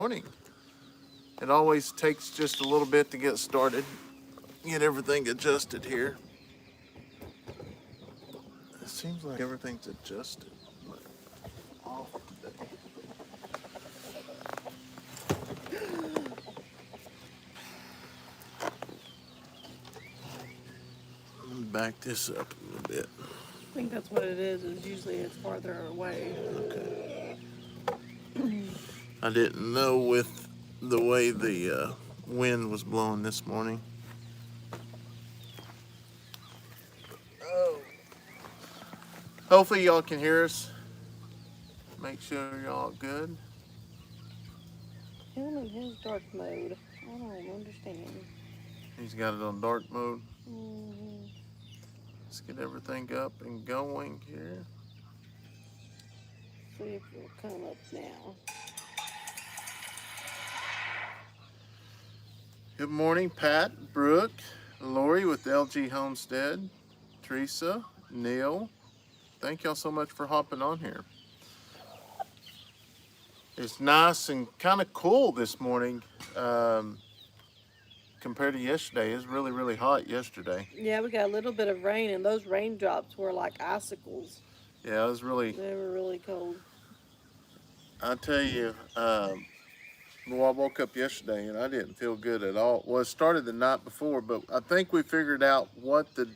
Morning. It always takes just a little bit to get started, get everything adjusted here. It seems like everything's adjusted, but off today. Let me back this up a little bit. I think that's what it is usually it's farther away. Okay. I didn't know with the way the wind was blowing this morning. Oh. Hopefully y'all can hear us. Make sure y'all good. Him in his dark mode. I don't understand. He's got it on dark mode. Mm-hmm. Let's get everything up and going here. See if it'll come up now. Good morning, Pat, Brooke, Lori with LG Homestead, Teresa, Neil. Thank y'all so much for hopping on here. It's nice and kind of cool this morning compared to yesterday. It's really, really hot yesterday. Yeah, we got a little bit of rain, and those raindrops were like icicles. Yeah, it was really, They were really cold. I tell you, well, I woke up yesterday and I didn't feel good at all. Well, it started the night before, but I think we figured out what the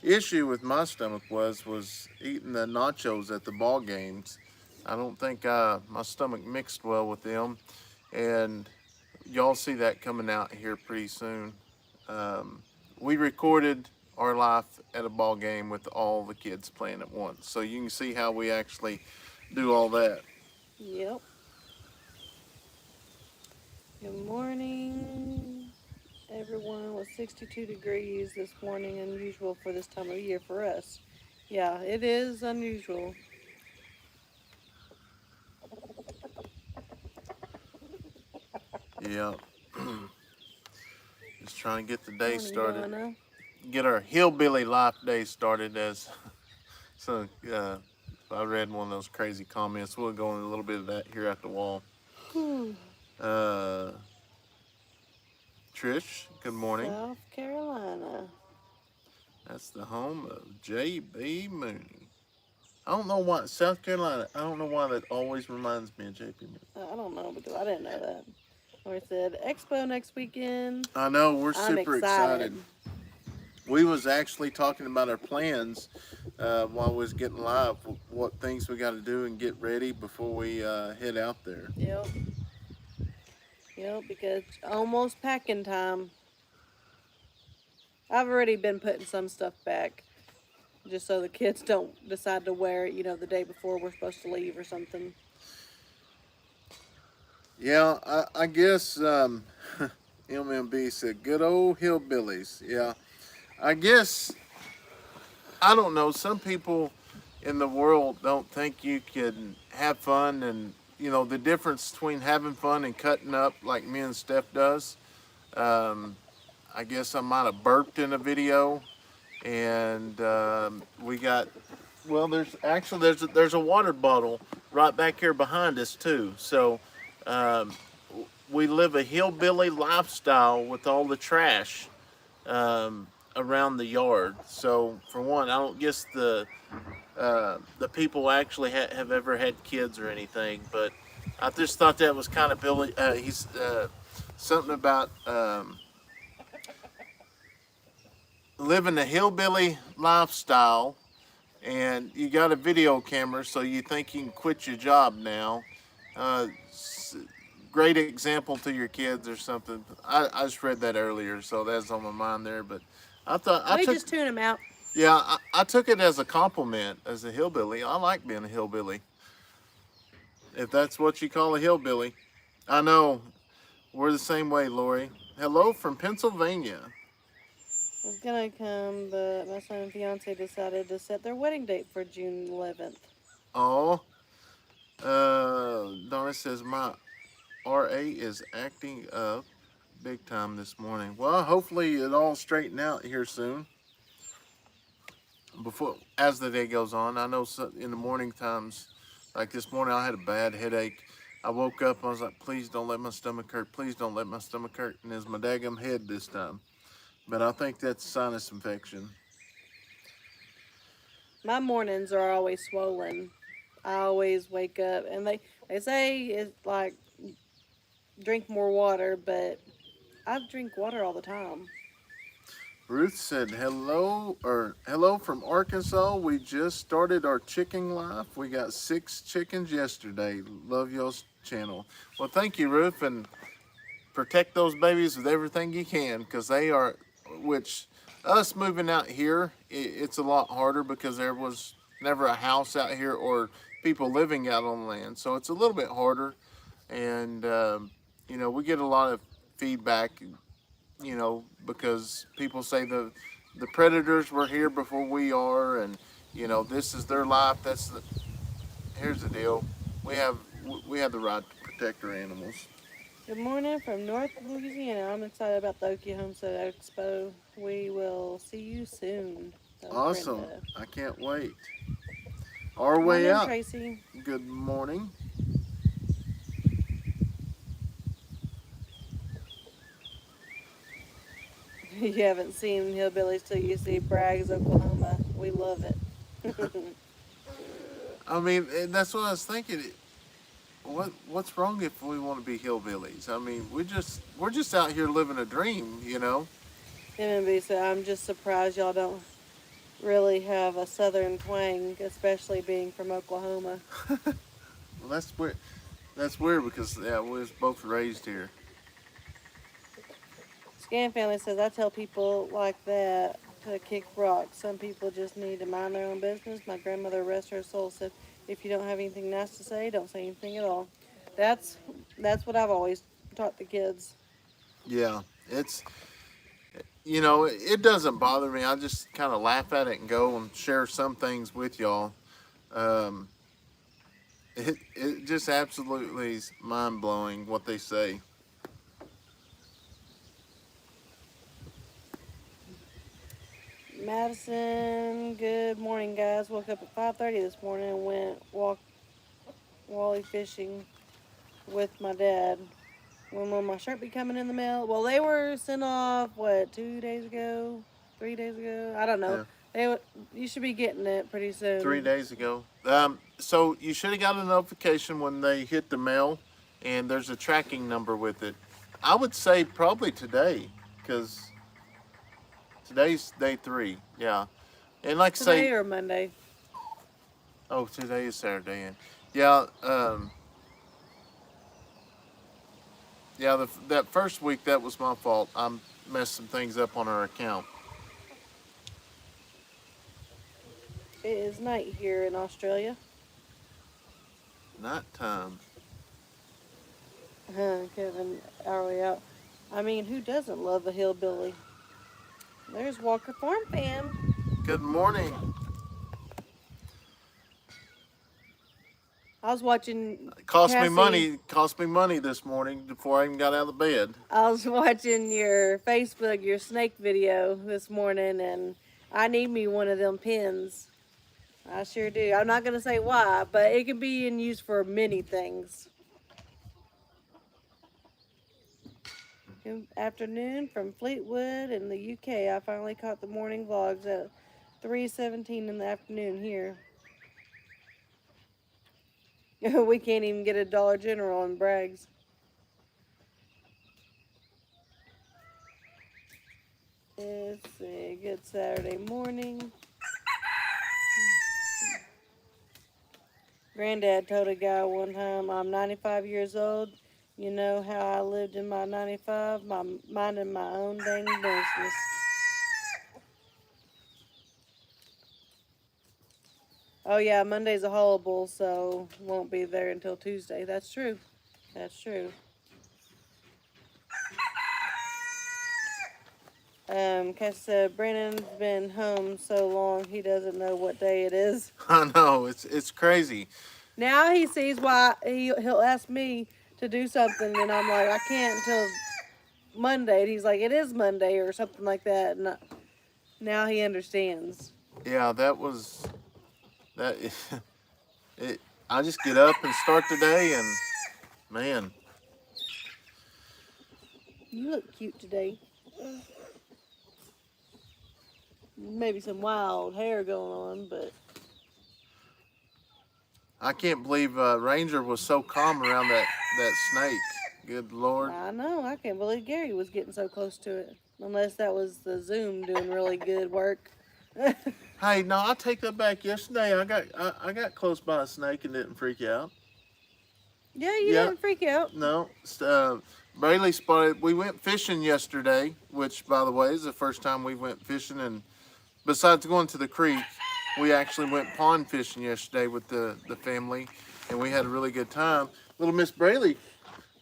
issue with my stomach was eating the nachos at the ball games. I don't think my stomach mixed well with them, and y'all see that coming out here pretty soon. We recorded our life at a ball game with all the kids playing at once, so you can see how we actually do all that. Yep. Good morning, everyone. It was 62 degrees this morning, unusual for this time of year for us. Yeah, it is unusual. Yeah. Just trying to get the day Morning, started, Donna. get our hillbilly life day started. As so, I read one of those crazy comments. We'll go in a little bit of that here at the wall. Whew. Uh, Trish, good morning. South Carolina. That's the home of J.B. Mooney. I don't know why South Carolina. I don't know why that always reminds me of J.B. Mooney. I don't know because I didn't know that. Or it said Expo next weekend. I know we're I'm super excited. excited. We was actually talking about our plans while we was getting live. What things we got to do and get ready before we head out there. Yep. Yep, because it's almost packing time. I've already been putting some stuff back just so the kids don't decide to wear it, the day before we're supposed to leave or something. Yeah, I guess MMB said good old hillbillies. Yeah, I guess I don't know. Some people in the world don't think you can have fun, and the difference between having fun and cutting up like me and Steph does. Um, I guess I might have burped in a video, and we got well. There's a water bottle right back here behind us too. So um, we live a hillbilly lifestyle with all the trash around the yard. So for one, I don't guess the people actually have ever had kids or anything, but I just thought that was kind of Billy. He's something about living a hillbilly lifestyle, and you got a video camera, so you think you can quit your job now. Uh, Great example to your kids or something. I just read that earlier, so that's on my mind there. But I thought I We took just tune them out. yeah I took it as a compliment as a hillbilly. I like being a hillbilly, if that's what you call a hillbilly. I know we're the same way, Lori. Hello from Pennsylvania. I was gonna come, but my son and fiance decided to set their wedding date for June 11th. Oh, Donna says my RA is acting up big time this morning. Well, hopefully it all straighten out here soon. Before as the day goes on, I know in the morning times, like this morning, I had a bad headache. I woke up, I was like, please don't let my stomach hurt. Please don't let my stomach hurt. And it's my daggum head this time. But I think that's sinus infection. My mornings are always swollen. I always wake up, and they say it's like drink more water, but I drink water all the time. Ruth said, hello from Arkansas. We just started our chicken life. We got 6 chickens yesterday. Love y'all's channel. Well, thank you, Ruth, and protect those babies with everything you can, because they are, which us moving out here, it's a lot harder because there was never a house out here or people living out on land. So it's a little bit harder. And, we get a lot of feedback, because people say the predators were here before we are, and this is their life. Here's the deal: we have the right to protect our animals. Good morning from North Louisiana. I'm excited about the Okie Homestead Expo. We will see you soon. Awesome! Brenda. I can't wait. Our Come on way in, out. Tracy. Good morning. You haven't seen Hillbillies till you see Bragg's, Oklahoma. We love it. I mean, and that's what I was thinking. What's wrong if we want to be hillbillies? I mean, we're just out here living a dream. MMB said, I'm just surprised y'all don't really have a southern twang, especially being from Oklahoma. Well, that's weird because we was both raised here. Scan Family says, I tell people like that to kick rocks. Some people just need to mind their own business. My grandmother, rest her soul, said, if you don't have anything nice to say, don't say anything at all. That's what I've always taught the kids. Yeah, it doesn't bother me. I just kind of laugh at it and go and share some things with y'all. Um, it just absolutely is mind blowing what they say. Madison, good morning, guys. Woke up at 5:30 this morning and went wally fishing with my dad. When will my shirt be coming in the mail? Well, they were sent off, 2 days ago? 3 days ago? I don't know. Yeah. You should be getting it pretty soon. 3 days ago. So you should have got a notification when they hit the mail, and there's a tracking number with it. I would say probably today, because today's day 3. Yeah, and like Today say, or Monday? oh, today is Saturday, and yeah, that first week that was my fault. I messed some things up on our account. It is night here in Australia. Night time. Kevin, hourly out. I mean, who doesn't love a hillbilly? There's Walker Farm Fam. Good morning. I was watching. Cost Cassie, me money this morning before I even got out of bed. I was watching your Facebook, your snake video this morning, and I need me one of them pins. I sure do. I'm not going to say why, but it can be in use for many things. Good afternoon from Fleetwood in the UK. I finally caught the morning vlogs at 3:17 in the afternoon here. We can't even get a Dollar General in Bragg's. Let's see. Good Saturday morning. Granddad told a guy one time, I'm 95 years old. You know how I lived in my 95? Minding my own dang business. Oh yeah, Monday's a hullabull, so won't be there until Tuesday. That's true. That's true. Cass said Brandon's been home so long he doesn't know what day it is. I know, it's crazy. Now he sees why he'll ask me to do something, and I'm like, I can't until Monday. And he's like, it is Monday or something like that. And now he understands. Yeah, that. I just get up and start the day, and Man, You look cute today. Maybe some wild hair going on, but I can't believe Ranger was so calm around that snake. Good Lord. I know. I can't believe Gary was getting so close to it. Unless that was the Zoom doing really good work. Hey, no, I take that back. Yesterday, I got close by a snake and didn't freak out. Yeah, you Yeah, didn't freak out. no. Braylee spotted. We went fishing yesterday, which, by the way, is the first time we went fishing. And besides going to the creek, we actually went pond fishing yesterday with the family, and we had a really good time. Little Miss Braylee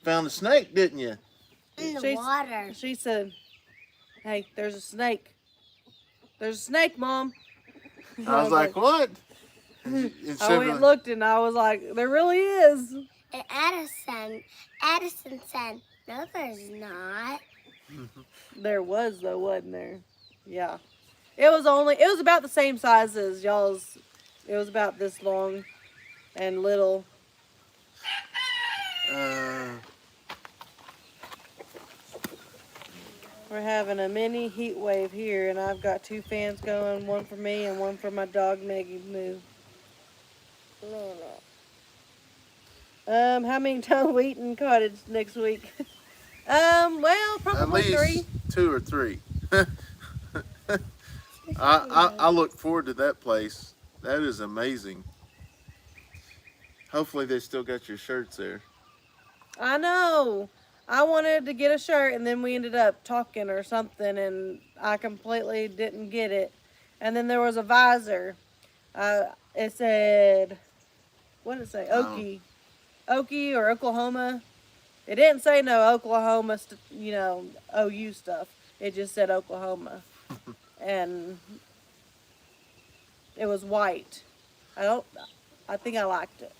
found a snake, didn't you? In the water. She said, "Hey, there's a snake. There's a snake, Mom." I was like, what? I went and looked, and I was like, there really is. And Addison said, no, there's not. There was, though, wasn't there? Yeah. It was about the same size as y'all's. It was about this long and little. We're having a mini heat wave here, and I've got 2 fans going, one for me and one for my dog, Maggie Moo. How many times we eating cottage next week? Well, probably at least 3. 2 or 3. I look forward to that place. That is amazing. Hopefully they still got your shirts there. I know. I wanted to get a shirt, and then we ended up talking or something, and I completely didn't get it. And then there was a visor. It said, what did it say? Okie or Oklahoma. It didn't say no Oklahoma, OU stuff. It just said Oklahoma. And it was white. I think I liked it.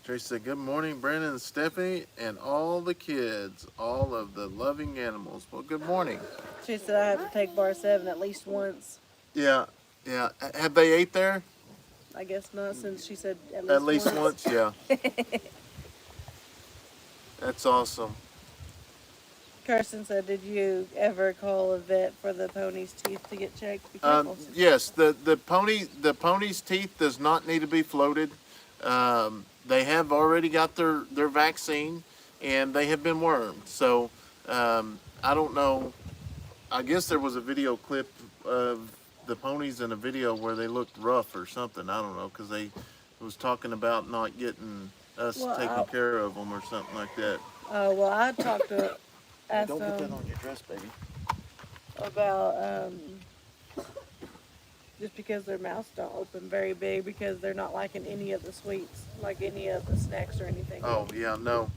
Tracy said, good morning, Brandon and Stephanie, and all the kids, all of the loving animals. Well, good morning. She said I have to take bar 7 at least once. Yeah. Have they ate there? I guess not, since she said At least once, yeah. That's awesome. Kirsten said, did you ever call a vet for the pony's teeth to get checked? Be careful. Yes, the pony's teeth does not need to be floated. They have already got their vaccine, and they have been wormed. So I don't know. I guess there was a video clip of the ponies in a video where they looked rough or something. I don't know, because they was talking about not getting us taking care of them or something like that. Oh, well, I talked to ask Don't get that them on your dress, baby. about just because their mouths don't open very big, because they're not liking any of the sweets, like any of the snacks or anything. Oh, yeah, no.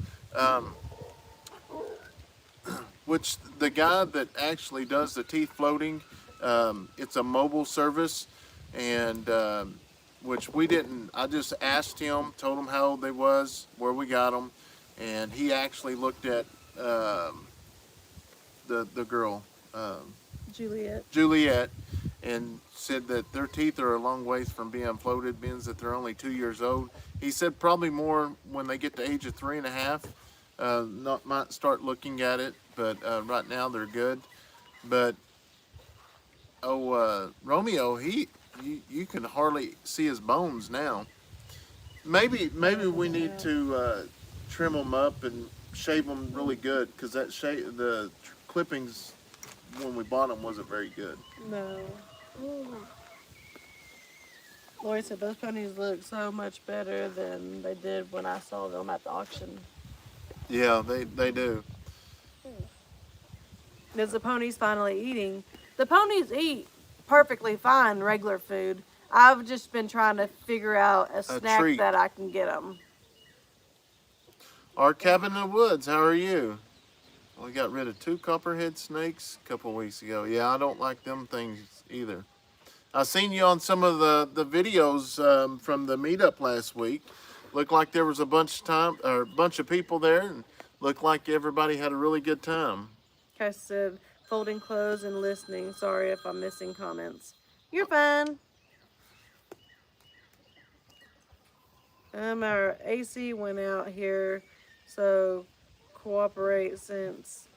Which the guy that actually does the teeth floating, it's a mobile service, and which we didn't. I just asked him, told him how old they was, where we got them, and he actually looked at the girl, Juliet, and said that their teeth are a long ways from being floated, being that they're only 2 years old. He said probably more when they get to age of 3.5, might start looking at it, but right now they're good. But Romeo, you can hardly see his bones now. Maybe we need to trim them up and shave them really good, because the clippings when we bought them wasn't very good. No. Lori said those ponies look so much better than they did when I saw them at the auction. Yeah, they do. Is the ponies finally eating? The ponies eat perfectly fine regular food. I've just been trying to figure out a snack treat that I can get them. Our cabin in the woods, how are you? We got rid of 2 copperhead snakes a couple weeks ago. Yeah, I don't like them things either. I seen you on some of the videos from the meetup last week. Looked like there was a bunch of people there, and looked like everybody had a really good time. I said, folding clothes and listening. Sorry if I'm missing comments. You're fine. Our AC went out here, so cooperate since,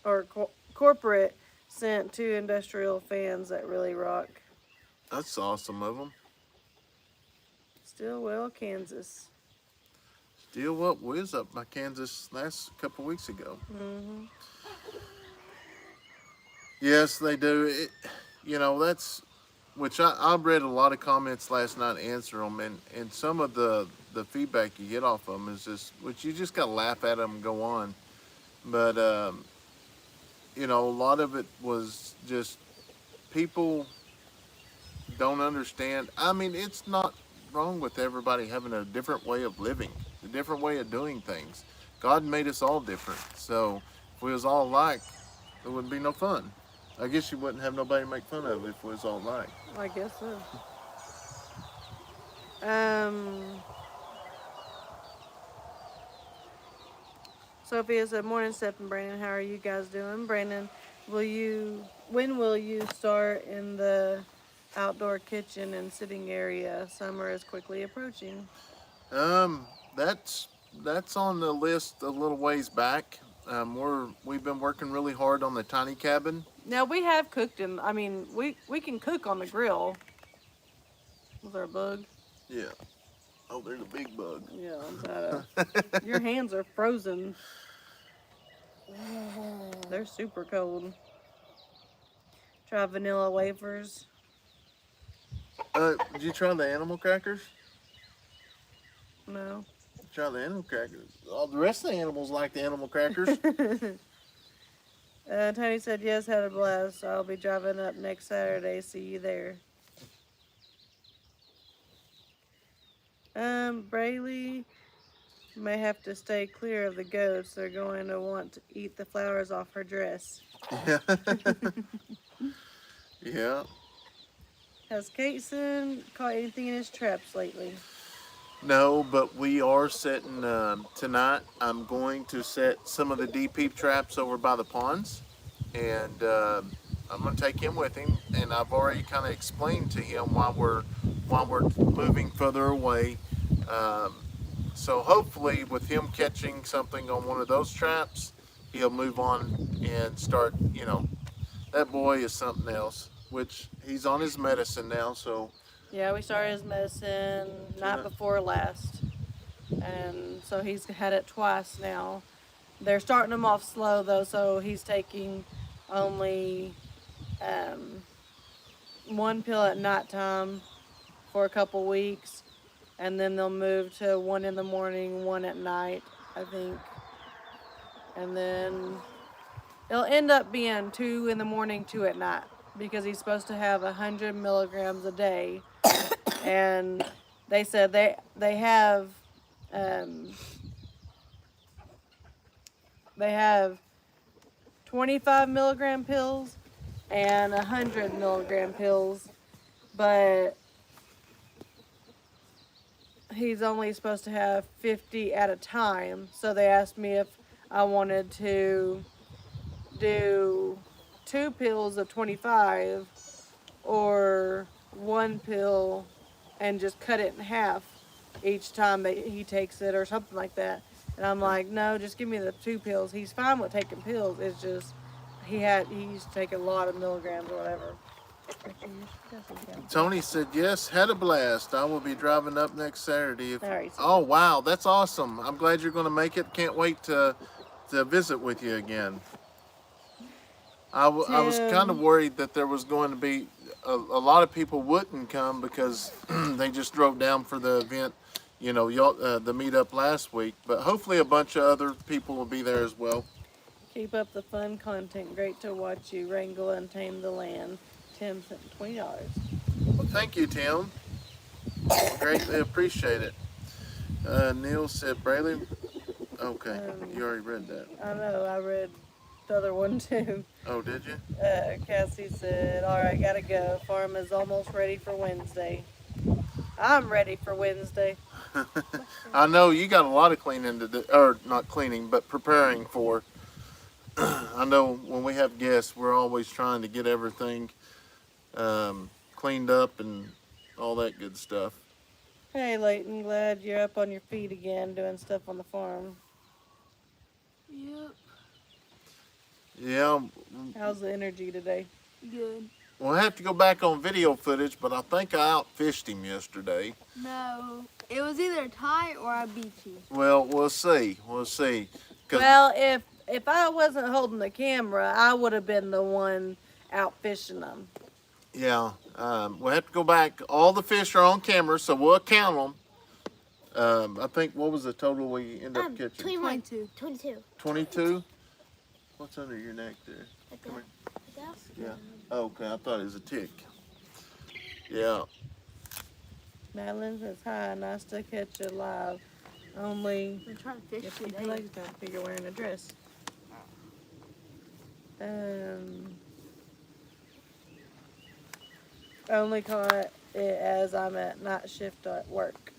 or corporate sent 2 industrial fans that really rock. That's awesome of them. Stillwell, Kansas. Still what was up by Kansas last couple weeks ago. Mm-hmm. Yes, they do. That's which I read a lot of comments last night, answer them, and some of the feedback you get off them is just, which you just gotta laugh at them and go on. But a lot of it was just people don't understand. I mean, it's not wrong with everybody having a different way of living, a different way of doing things. God made us all different, so if we was all alike, it wouldn't be no fun. I guess you wouldn't have nobody to make fun of if we was all alike. I guess so. Sophia said, "Morning, Steph and Brandon. How are you guys doing? Brandon, when will you start in the outdoor kitchen and sitting area? Summer is quickly approaching." That's on the list a little ways back. We've been working really hard on the tiny cabin. Now we have cooked we can cook on the grill. Was there a bug? Yeah. Oh, there's a big bug. Yeah, your hands are frozen. They're super cold. Try vanilla wafers. Did you try the animal crackers? No. Try the animal crackers. All the rest of the animals like the animal crackers. Tony said, "Yes, had a blast. I'll be driving up next Saturday. See you there." Braylee may have to stay clear of the goats. They're going to want to eat the flowers off her dress. Yeah. Yeah. Has Kayson caught anything in his traps lately? No, but we are setting tonight. I'm going to set some of the DP traps over by the ponds, and I'm going to take him with him. And I've already kind of explained to him why we're moving further away. So hopefully, with him catching something on one of those traps, he'll move on and start. That boy is something else. Which he's on his medicine now, so. Yeah, we started his medicine night before last, and so he's had it twice now. They're starting him off slow though, so he's taking only 1 pill at nighttime for a couple weeks, and then they'll move to 1 in the morning, 1 at night, I think, and then it'll end up being 2 in the morning, 2 at night, because he's supposed to have 100 milligrams a day. And they said they have 25 milligram pills and 100 milligram pills, but he's only supposed to have 50 at a time. So they asked me if I wanted to do 2 pills of 25 or 1 pill and just cut it in half each time that he takes it or something like that. And I'm like, no, just give me the 2 pills. He's fine with taking pills. It's just he used to take a lot of milligrams or whatever. Tony said, "Yes, had a blast. I will be driving up next Saturday." Right, so Oh, wow, that's awesome. I'm glad you're going to make it. Can't wait to visit with you again. I was kind of worried that there was going to be a lot of people wouldn't come because they just drove down for the event, y'all, the meetup last week. But hopefully a bunch of other people will be there as well. keep up the fun content. Great to watch you wrangle and tame the land. Tim sent $20. Well, thank you, Tim. Greatly appreciate it. Neil said, "Braylee." Okay, you already read that. I know, I read the other one too. Oh, did you? Cassie said, "All right, gotta go. Farm is almost ready for Wednesday." I'm ready for Wednesday. I know you got a lot of cleaning to do, or not cleaning, but preparing for. I know when we have guests, we're always trying to get everything cleaned up and all that good stuff. Hey, Leighton, glad you're up on your feet again doing stuff on the farm. Yep. Yeah, How's the energy today? Good. we'll have to go back on video footage, but I think I outfished him yesterday. No. It was either tie or I beat you. Well, we'll see. We'll see. 'Cause- Well, if I wasn't holding the camera, I would have been the one out fishing them. Yeah, we'll have to go back. All the fish are on camera, so we'll count them. I think, what was the total we ended up catching? 21. 22. 22. 22? What's under your neck there? Like Come that. Like that? Yeah. Oh, okay, I thought it was a tick. Yeah. Madeline says, hi, nice to catch you live. Only I'm trying to fish if your today. legs don't figure wearing a dress. Only caught it as I'm at night shift at work.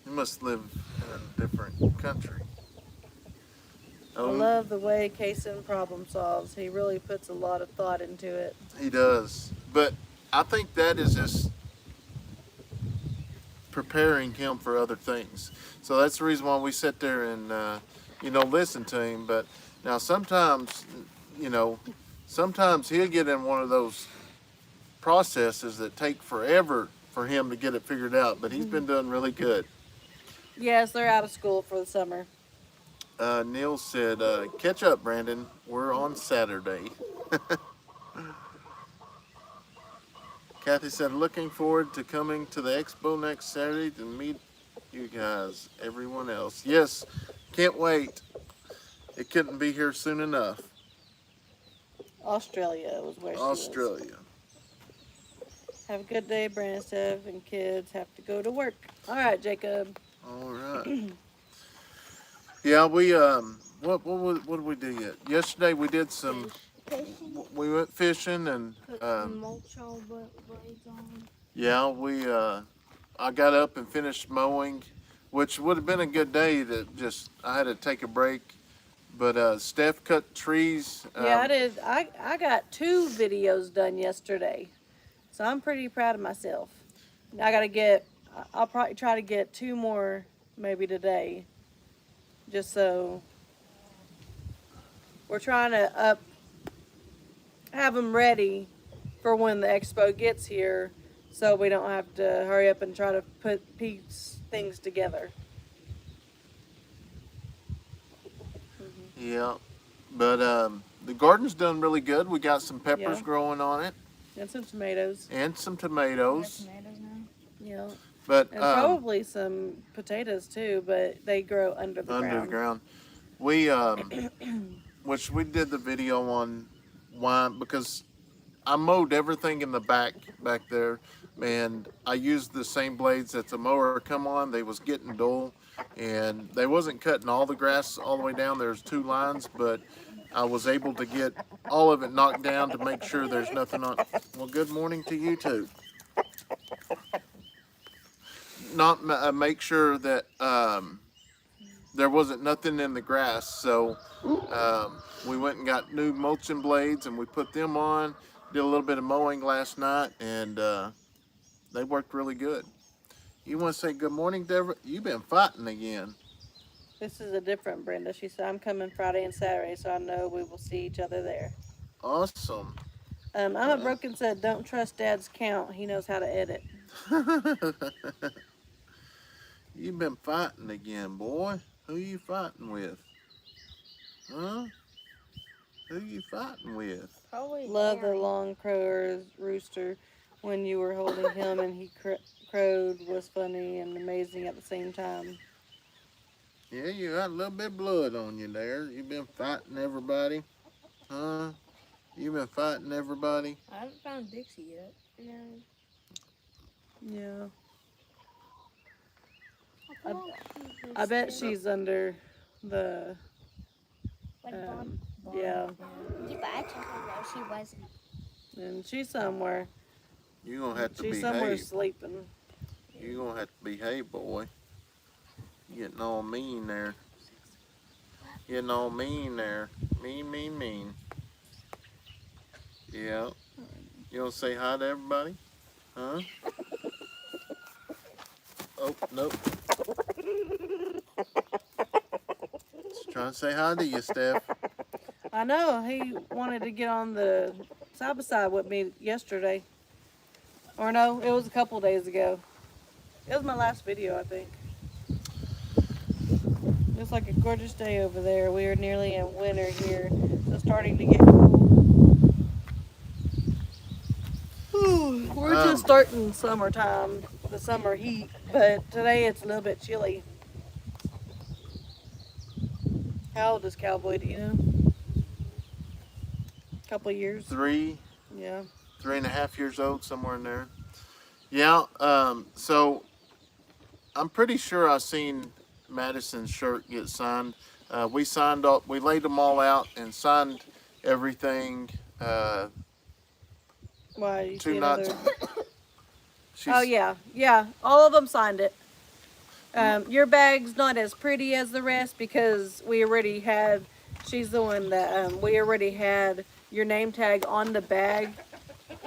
You must live in a different country. I love the way Kayson problem solves. He really puts a lot of thought into it. He does. But I think that is just preparing him for other things. So that's the reason why we sit there and, listen to him. But now sometimes, sometimes he'll get in one of those processes that take forever for him to get it figured out. But he's been doing really good. Yes, they're out of school for the summer. Neil said, catch up, Brandon. We're on Saturday. Kathy said, looking forward to coming to the Expo next Saturday to meet you guys, everyone else. Yes, can't wait. It couldn't be here soon enough. Australia was where she was. Australia. Have a good day, Brandon, Steph, and kids have to go to work. All right, Jacob. All right. Yeah, we what did we do yet? Yesterday we did some. We went fishing and Put some mulch all blades on. yeah, I got up and finished mowing, which would have been a good day to I had to take a break, but Steph cut trees. Yeah, I did. I got 2 videos done yesterday, so I'm pretty proud of myself. I'll probably try to get 2 more maybe today, just so we're trying to have them ready for when the expo gets here, so we don't have to hurry up and try to piece things together. Yeah, but the garden's done really good. We got some peppers Yeah. growing on it And some tomatoes. and some tomatoes. Tomatoes now. Yeah. But And probably some potatoes too, but they grow under the under ground. the ground, we which we did the video on why, because I mowed everything in the back there, and I used the same blades that the mower come on. They was getting dull, and they wasn't cutting all the grass all the way down. There's 2 lines, but I was able to get all of it knocked down to make sure there's nothing on. Well, good morning to you too. Make sure that there wasn't nothing in the grass, so we went and got new mulching blades and we put them on. Did a little bit of mowing last night, and they worked really good. You want to say good morning to everyone? You've been fighting again. This is a different Brenda. She said, I'm coming Friday and Saturday, so I know we will see each other there. Awesome. I'm a Broken said, don't trust Dad's count. He knows how to edit. You've been fighting again, boy. Who you fighting with? Huh? Who you fighting with? Probably Love the Harry. long crowers rooster when you were holding him and he crowed was funny and amazing at the same time. Yeah, you got a little bit of blood on you there. You've been fighting everybody. Huh? You've been fighting everybody. I haven't found Dixie yet. Yeah. I bet she's under the, yeah, Yeah, but I took her though. She wasn't. and she's somewhere. You're going to have to She's somewhere behave. sleeping. You're going to have to behave, boy. You're getting all mean there. Getting all mean there. Mean. Yeah. You want to say hi to everybody? Huh? Oh, nope. Just trying to say hi to you, Steph. I know he wanted to get on the side by side with me yesterday. Or no, it was a couple days ago. It was my last video, I think. Looks like a gorgeous day over there. We are nearly in winter here, so starting to get cool. We're just starting summertime, the summer heat, but today it's a little bit chilly. How old is Cowboy? Do you know? Couple years. 3, Yeah. 3.5 years old, somewhere in there. Yeah. So I'm pretty sure I seen Madison's shirt get signed. We signed up. We laid them all out and signed everything. Why? You 2 see nights. another? She's, Oh yeah. All of them signed it. Your bag's not as pretty as the rest because we already had. She's the one that we already had your name tag on the bag,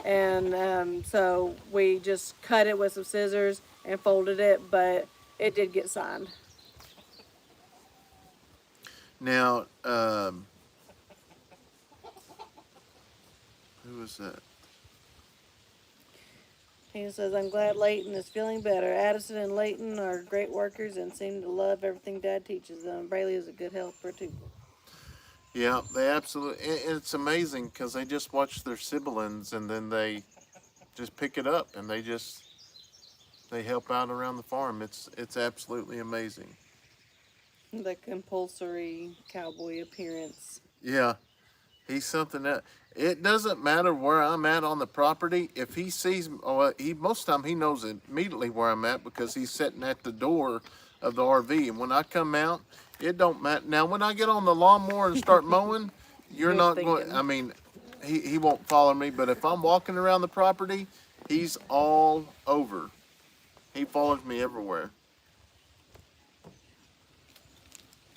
and so we just cut it with some scissors and folded it, but it did get signed. Now, who was that? He says, "I'm glad Leighton is feeling better. Addison and Leighton are great workers and seem to love everything Dad teaches them. Braylee is a good helper too." Yeah, they absolutely. It's amazing because they just watch their siblings and then they just pick it up and they help out around the farm. It's absolutely amazing. The compulsory cowboy appearance. Yeah, he's something that it doesn't matter where I'm at on the property. If he sees, he most of the time he knows immediately where I'm at because he's sitting at the door of the RV. And when I come out, it don't matter. Now, when I get on the lawnmower and start mowing, you're Good not thinking. going. I mean, he won't follow me. But if I'm walking around the property, he's all over. He follows me everywhere.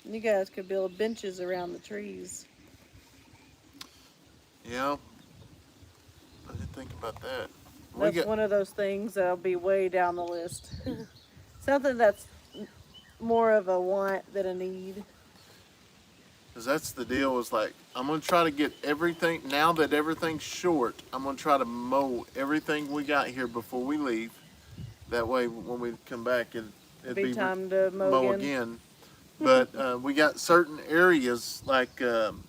You guys could build benches around the trees. Yeah, I didn't think about that. That's one of those things that'll be way down the list. Something that's more of a want than a need. Because that's the deal, is like, I'm going to try to get everything, now that everything's short, I'm going to try to mow everything we got here before we leave. That way, when we come back, it'd Be be time to mow again. But we got certain areas, like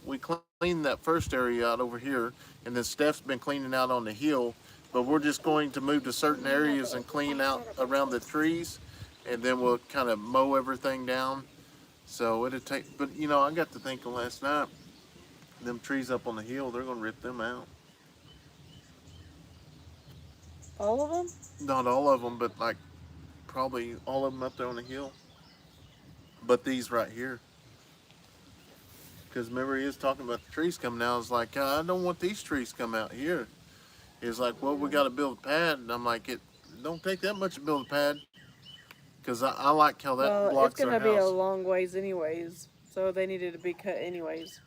we cleaned that first area out over here, and then Steph's been cleaning out on the hill. But we're just going to move to certain areas and clean out around the trees, and then we'll kind of mow everything down. So it'll take, but you know, I got to thinking last night, them trees up on the hill, they're going to rip them out. All of them? Not all of them, but like probably all of them up there on the hill. But these right here. Because remember, he was talking about the trees coming out. I was like, I don't want these trees come out here. He was like, well, we got to build a pad. And I'm like, it don't take that much to build a pad. Because I like how that Well, blocks it's going our to be a house. long ways anyways. So they needed to be cut anyways.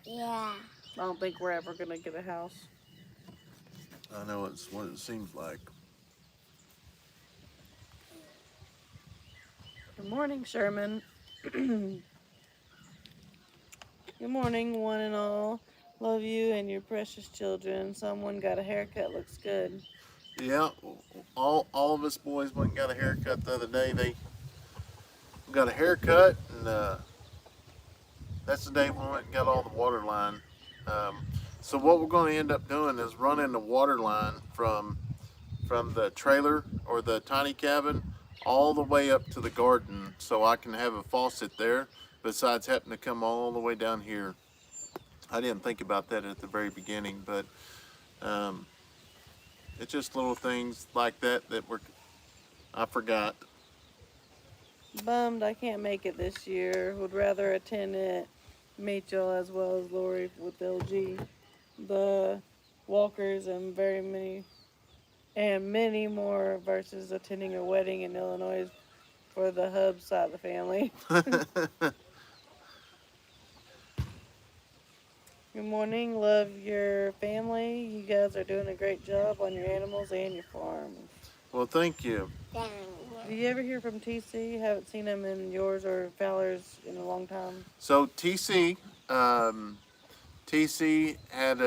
Yeah. I don't think we're ever going to get a house. I know it's what it seems like. Good morning, Sherman. Good morning, one and all. Love you and your precious children. Someone got a haircut. Looks good. Yeah, all of us boys went and got a haircut the other day. They got a haircut, and that's the day we went and got all the water line. So what we're going to end up doing is running the water line from the trailer or the tiny cabin all the way up to the garden, so I can have a faucet there. Besides having to come all the way down here. I didn't think about that at the very beginning, but it's just little things like that I forgot. Bummed I can't make it this year. Would rather attend it. Meet y'all as well as Lori with LG. The Walkers and many more versus attending a wedding in Illinois for the Hub side of the family. Good morning. Love your family. You guys are doing a great job on your animals and your farm. Well, thank you. Dang. Do you ever hear from TC? Haven't seen him in yours or Fowler's in a long time. So TC had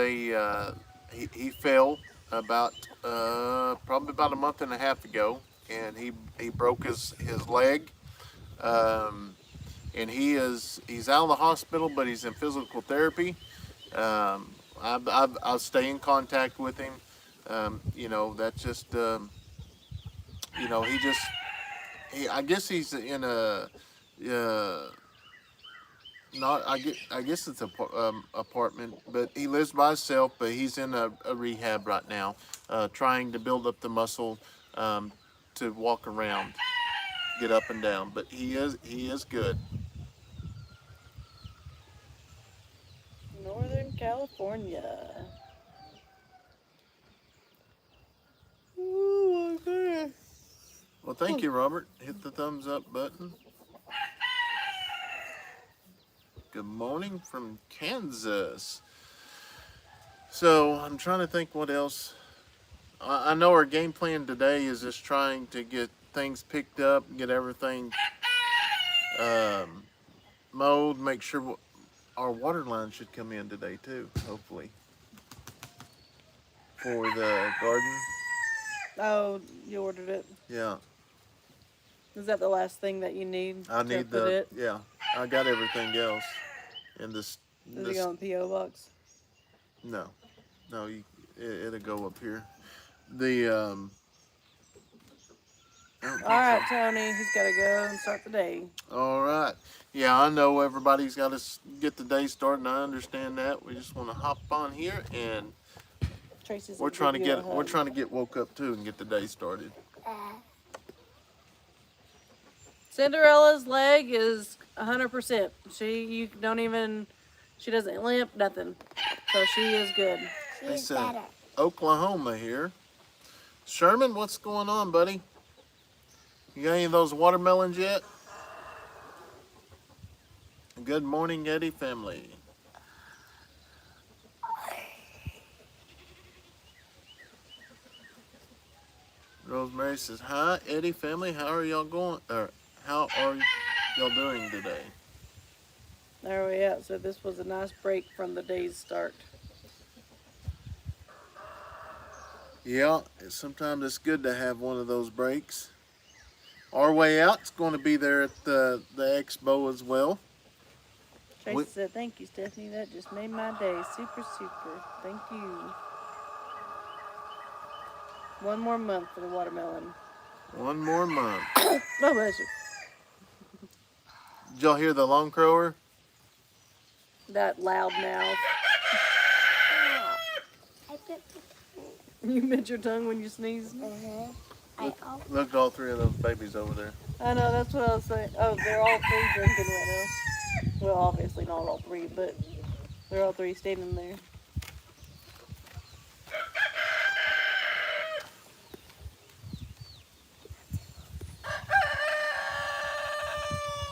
he fell about probably about a month and a half ago, and he broke his leg. Um, and he's out of the hospital, but he's in physical therapy. I'll stay in contact with him. That's just I guess he's in a not I guess it's a apartment, but he lives by himself. But he's in a rehab right now, trying to build up the muscle to walk around, get up and down. But he is good. Northern California. Oh my goodness. Well, thank you, Robert. Hit the thumbs up button. Good morning from Kansas. So I'm trying to think what else. I know our game plan today is just trying to get things picked up, get everything mowed, make sure our water line should come in today too, hopefully, for the garden. Oh, you ordered it. Yeah, Is that the last thing that you need? I to need put it? yeah, I got everything else in this. Does it go in P.O. box? No, it'll go up here. The All right, Tony. He's got to go and start the day. All right. Yeah, I know everybody's got to get the day started, and I understand that. We just want to hop on here, and Tracy's we're trying to get woke up too and get the day started. Cinderella's leg is 100%. She doesn't limp, nothing. So she is good. They She's said better. Oklahoma here. Sherman, what's going on, buddy? You got any of those watermelons yet? Good morning, Eddy family. Rosemary says, "Hi, Eddy family. How are y'all going? Or how are y'all doing today?" There we are. So this was a nice break from the day's start. Yeah, sometimes it's good to have one of those breaks. Our way out's going to be there at the Expo as well. Tracy said, "Thank you, Stephanie. That just made my day. Super, super. Thank you." One more month for the watermelon. One more month. Oh, bless you. Did y'all hear the long crower? That loud mouth. I bit You bit your tongue when you sneezed? Look at all three of those babies over there. I know, that's what I was saying. Oh, they're all three drinking right now. Well, obviously not all three, but they're all three standing there.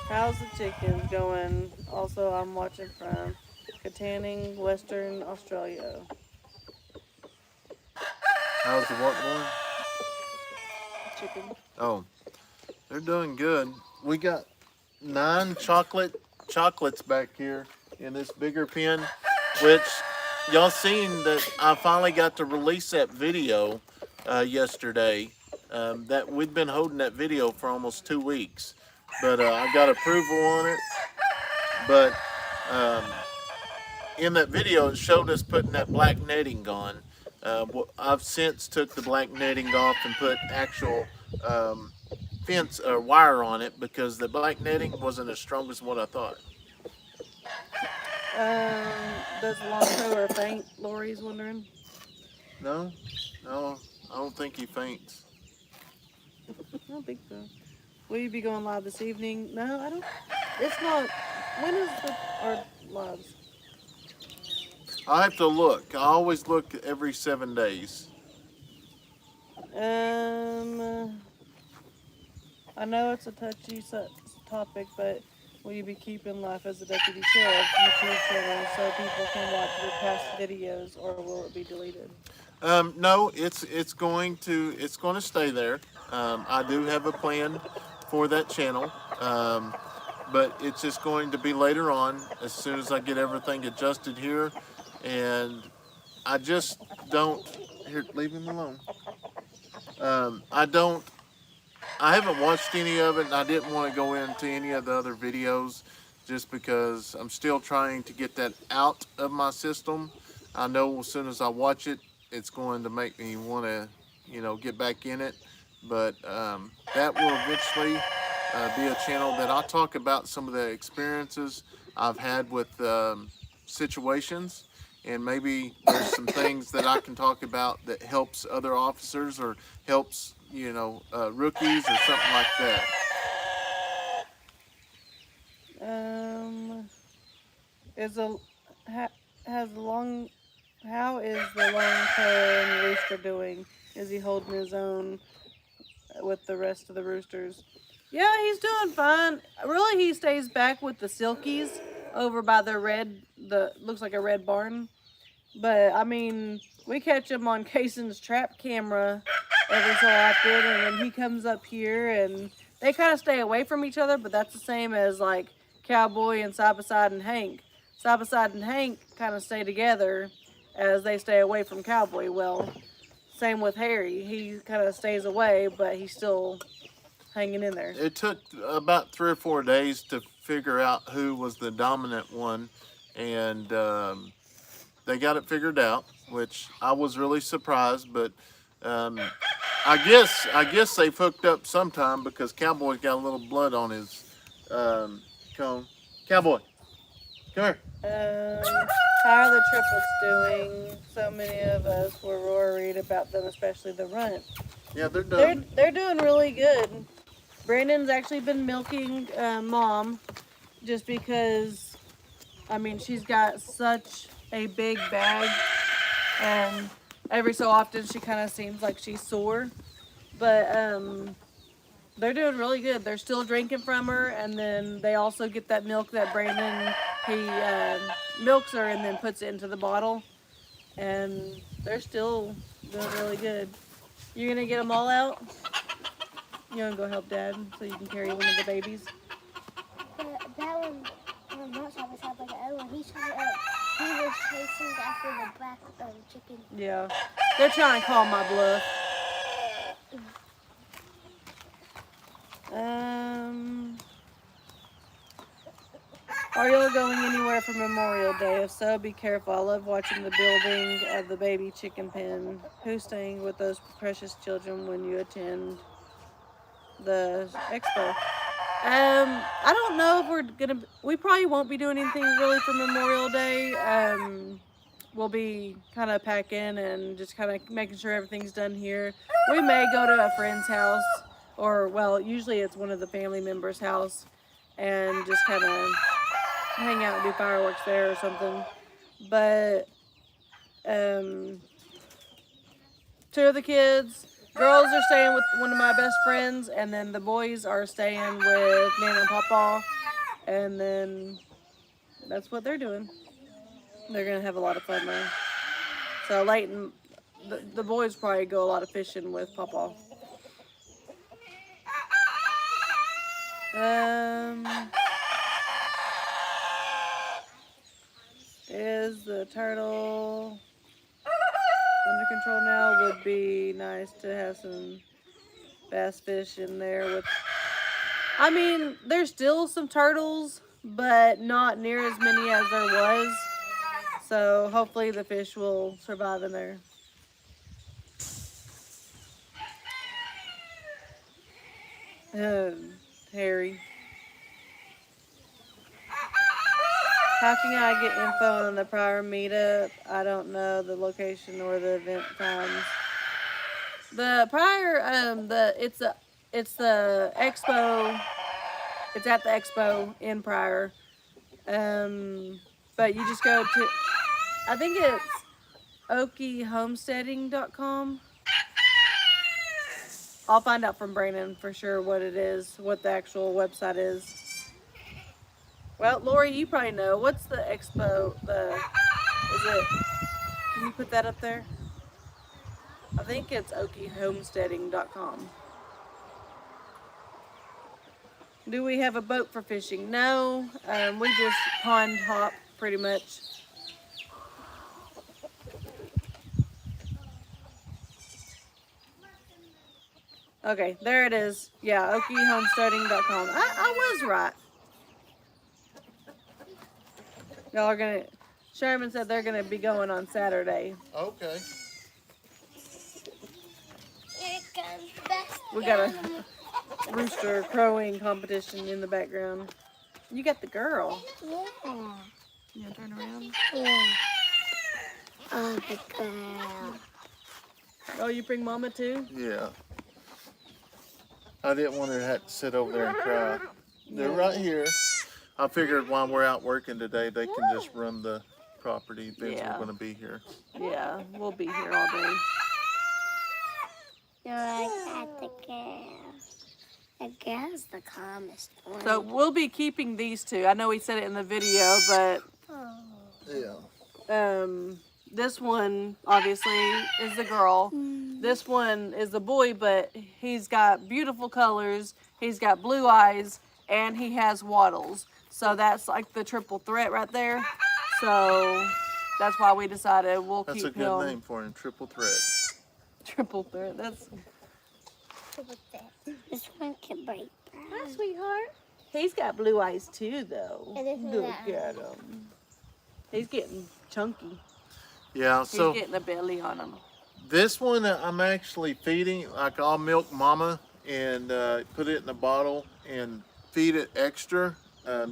How's the chickens going? Also, I'm watching from Katanning, Western Australia. How's the what going? Chicken. Oh, they're doing good. We got 9 chocolates back here in this bigger pen, which y'all seen that I finally got to release that video yesterday. That we'd been holding that video for almost 2 weeks, but I got approval on it. But in that video, it showed us putting that black netting on. I've since took the black netting off and put actual fence or wire on it because the black netting wasn't as strong as what I thought. Does Lonzo faint? Lori's wondering. No, I don't think he faints. I don't think so. Will you be going live this evening? No, I don't. It's not. When is our lives? I have to look. I always look every 7 days. I know it's a touchy topic, but will you be keeping life as a deputy sheriff YouTube channel so people can watch your past videos, or will it be deleted? No, it's going to stay there. I do have a plan for that channel, but it's just going to be later on as soon as I get everything adjusted here, and I just don't here. Leave him alone. I don't. I haven't watched any of it, and I didn't want to go into any of the other videos just because I'm still trying to get that out of my system. I know as soon as I watch it, it's going to make me want to, get back in it. But that will eventually be a channel that I'll talk about some of the experiences I've had with situations, and maybe there's some things that I can talk about that helps other officers or helps rookies or something like that. Is a ha, has the long how is the long-term rooster doing? Is he holding his own with the rest of the roosters? Yeah, he's doing fine. Really, he stays back with the silkies over by the looks like a red barn. But I mean, we catch him on Kayson's trap camera every so often, and then he comes up here, and they kind of stay away from each other. But that's the same as like Cowboy and Side by Side and Hank. Side by Side and Hank kind of stay together as they stay away from Cowboy. Well, same with Harry. He kind of stays away, but he's still hanging in there. It took about 3 or 4 days to figure out who was the dominant one, and they got it figured out, which I was really surprised. But I guess they've hooked up sometime because Cowboy's got a little blood on his cone. Cowboy, come here. How are the triplets doing? So many of us were worried about them, especially the runt. Yeah, they're done. They're doing really good. Brandon's actually been milking Mom just because, I mean, she's got such a big bag, and every so often she kind of seems like she's sore. But they're doing really good. They're still drinking from her, and then they also get that milk that Brandon, he milks her and then puts it into the bottle, and they're still doing really good. You're gonna get them all out? You wanna go help Dad so you can carry one of the babies? That one, not side by side, but the other one, he was chasing after the black chicken. Yeah, they're trying to call my bluff. Are y'all going anywhere for Memorial Day? If so, be careful. I love watching the building of the baby chicken pen. Who's staying with those precious children when you attend the expo? I don't know if we're gonna. We probably won't be doing anything really for Memorial Day. We'll be kind of packing and just kind of making sure everything's done here. We may go to a friend's house, or well, usually it's one of the family members' house, and just kind of hang out and do fireworks there or something. But 2 of the girls are staying with one of my best friends, and then the boys are staying with Nana and Papa, and then that's what they're doing. They're gonna have a lot of fun there. So Leighton, the boys probably go a lot of fishing with Papa. Is the turtle under control now? Would be nice to have some bass fish in there with. I mean, there's still some turtles, but not near as many as there was. So hopefully the fish will survive in there. Harry. How can I get info on the prior meetup? I don't know the location or the event times. The prior, it's the expo. It's at the expo in Pryor. But you just go to, I think it's homesteading.com. I'll find out from Brandon for sure what it is, what the actual website is. Well, Lori, you probably know. What's the expo? Can you put that up there? I think it's okiehomesteading.com. Do we have a boat for fishing? No, we just pond hop pretty much. Okay, there it is. Yeah, okiehomesteading.com. I was right. Y'all are gonna. Sherman said they're gonna be going on Saturday. Okay. Here comes best We got animal. a rooster crowing competition in the background. You got the girl. Yeah. You gonna turn around? Yeah. Oh, the girl. Oh, you bring Mama too? Yeah. I didn't want her to have to sit over there and cry. They're right here. I figured while we're out working today, they can just run the property. Ben's Yeah. going to be here. Yeah, we'll be here all day. You're like at the girl. The girl's the calmest one. So we'll be keeping these two. I know we said it in the video, but Yeah. this one obviously is the girl. This one is the boy, but he's got beautiful colors. He's got blue eyes, and he has wattles. So that's like the triple threat right there. So that's why we decided we'll That's keep a good him. name for him, Triple Threat. Triple threat. That's. This one can break. Hi, sweetheart. He's got blue eyes too, though. And this one Look got- at him. He's getting chunky. Yeah, so He's getting a belly on him. this one I'm actually feeding, like I'll milk Mama and put it in a bottle and feed it extra.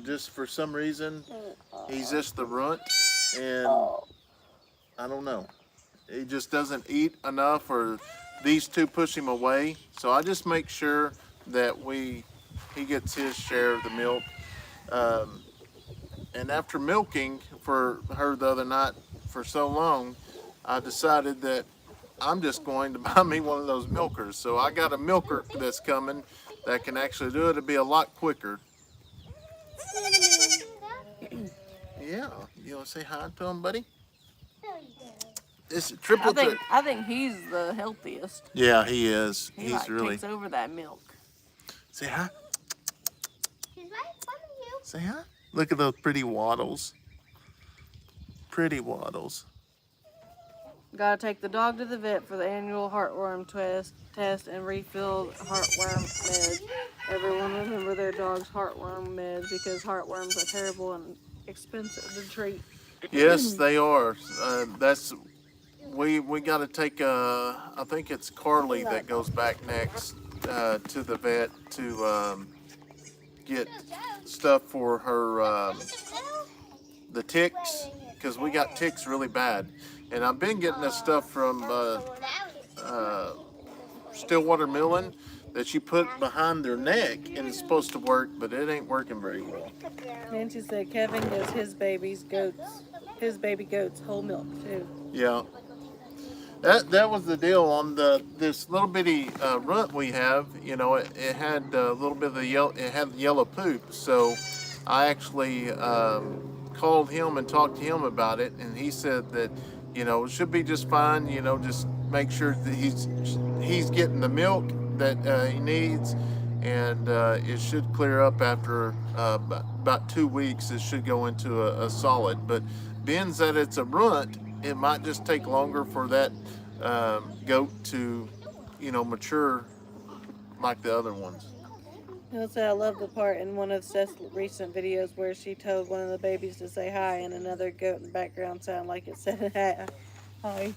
Just for some reason, he's just the runt, and I don't know. He just doesn't eat enough, or these two push him away. So I just make sure that he gets his share of the milk. And after milking for her the other night for so long, I decided that I'm just going to buy me one of those milkers. So I got a milker that's coming that can actually do it. It'll be a lot quicker. Yeah, you want to say hi to him, buddy? It's a triple threat. I think he's the healthiest. Yeah, he is. He He's like really. takes over that milk. Say hi. She's right in front of you. Say hi. Look at those pretty waddles. Pretty waddles. Gotta take the dog to the vet for the annual heartworm test and refill heartworm meds. Everyone remember their dog's heartworm meds because heartworms are terrible and expensive to treat. Yes, they are. We got to take. I think it's Carly that goes back next to the vet to get stuff for her the ticks, because we got ticks really bad. And I've been getting this stuff from Stillwater Milling that you put behind their neck, and it's supposed to work, but it ain't working very well. Nancy said Kevin gives his baby goats whole milk too. Yeah. That was the deal on this little bitty runt we have. You know, it had a little bit of the yellow. It had yellow poop. So I actually called him and talked to him about it, and he said that it should be just fine. Just make sure that he's getting the milk that he needs, and it should clear up after about 2 weeks. It should go into a solid. But being that it's a runt, it might just take longer for that goat to, mature like the other ones. He'll say, I love the part in one of Seth's recent videos where she told one of the babies to say hi, and another goat in the background sounded like it said hi.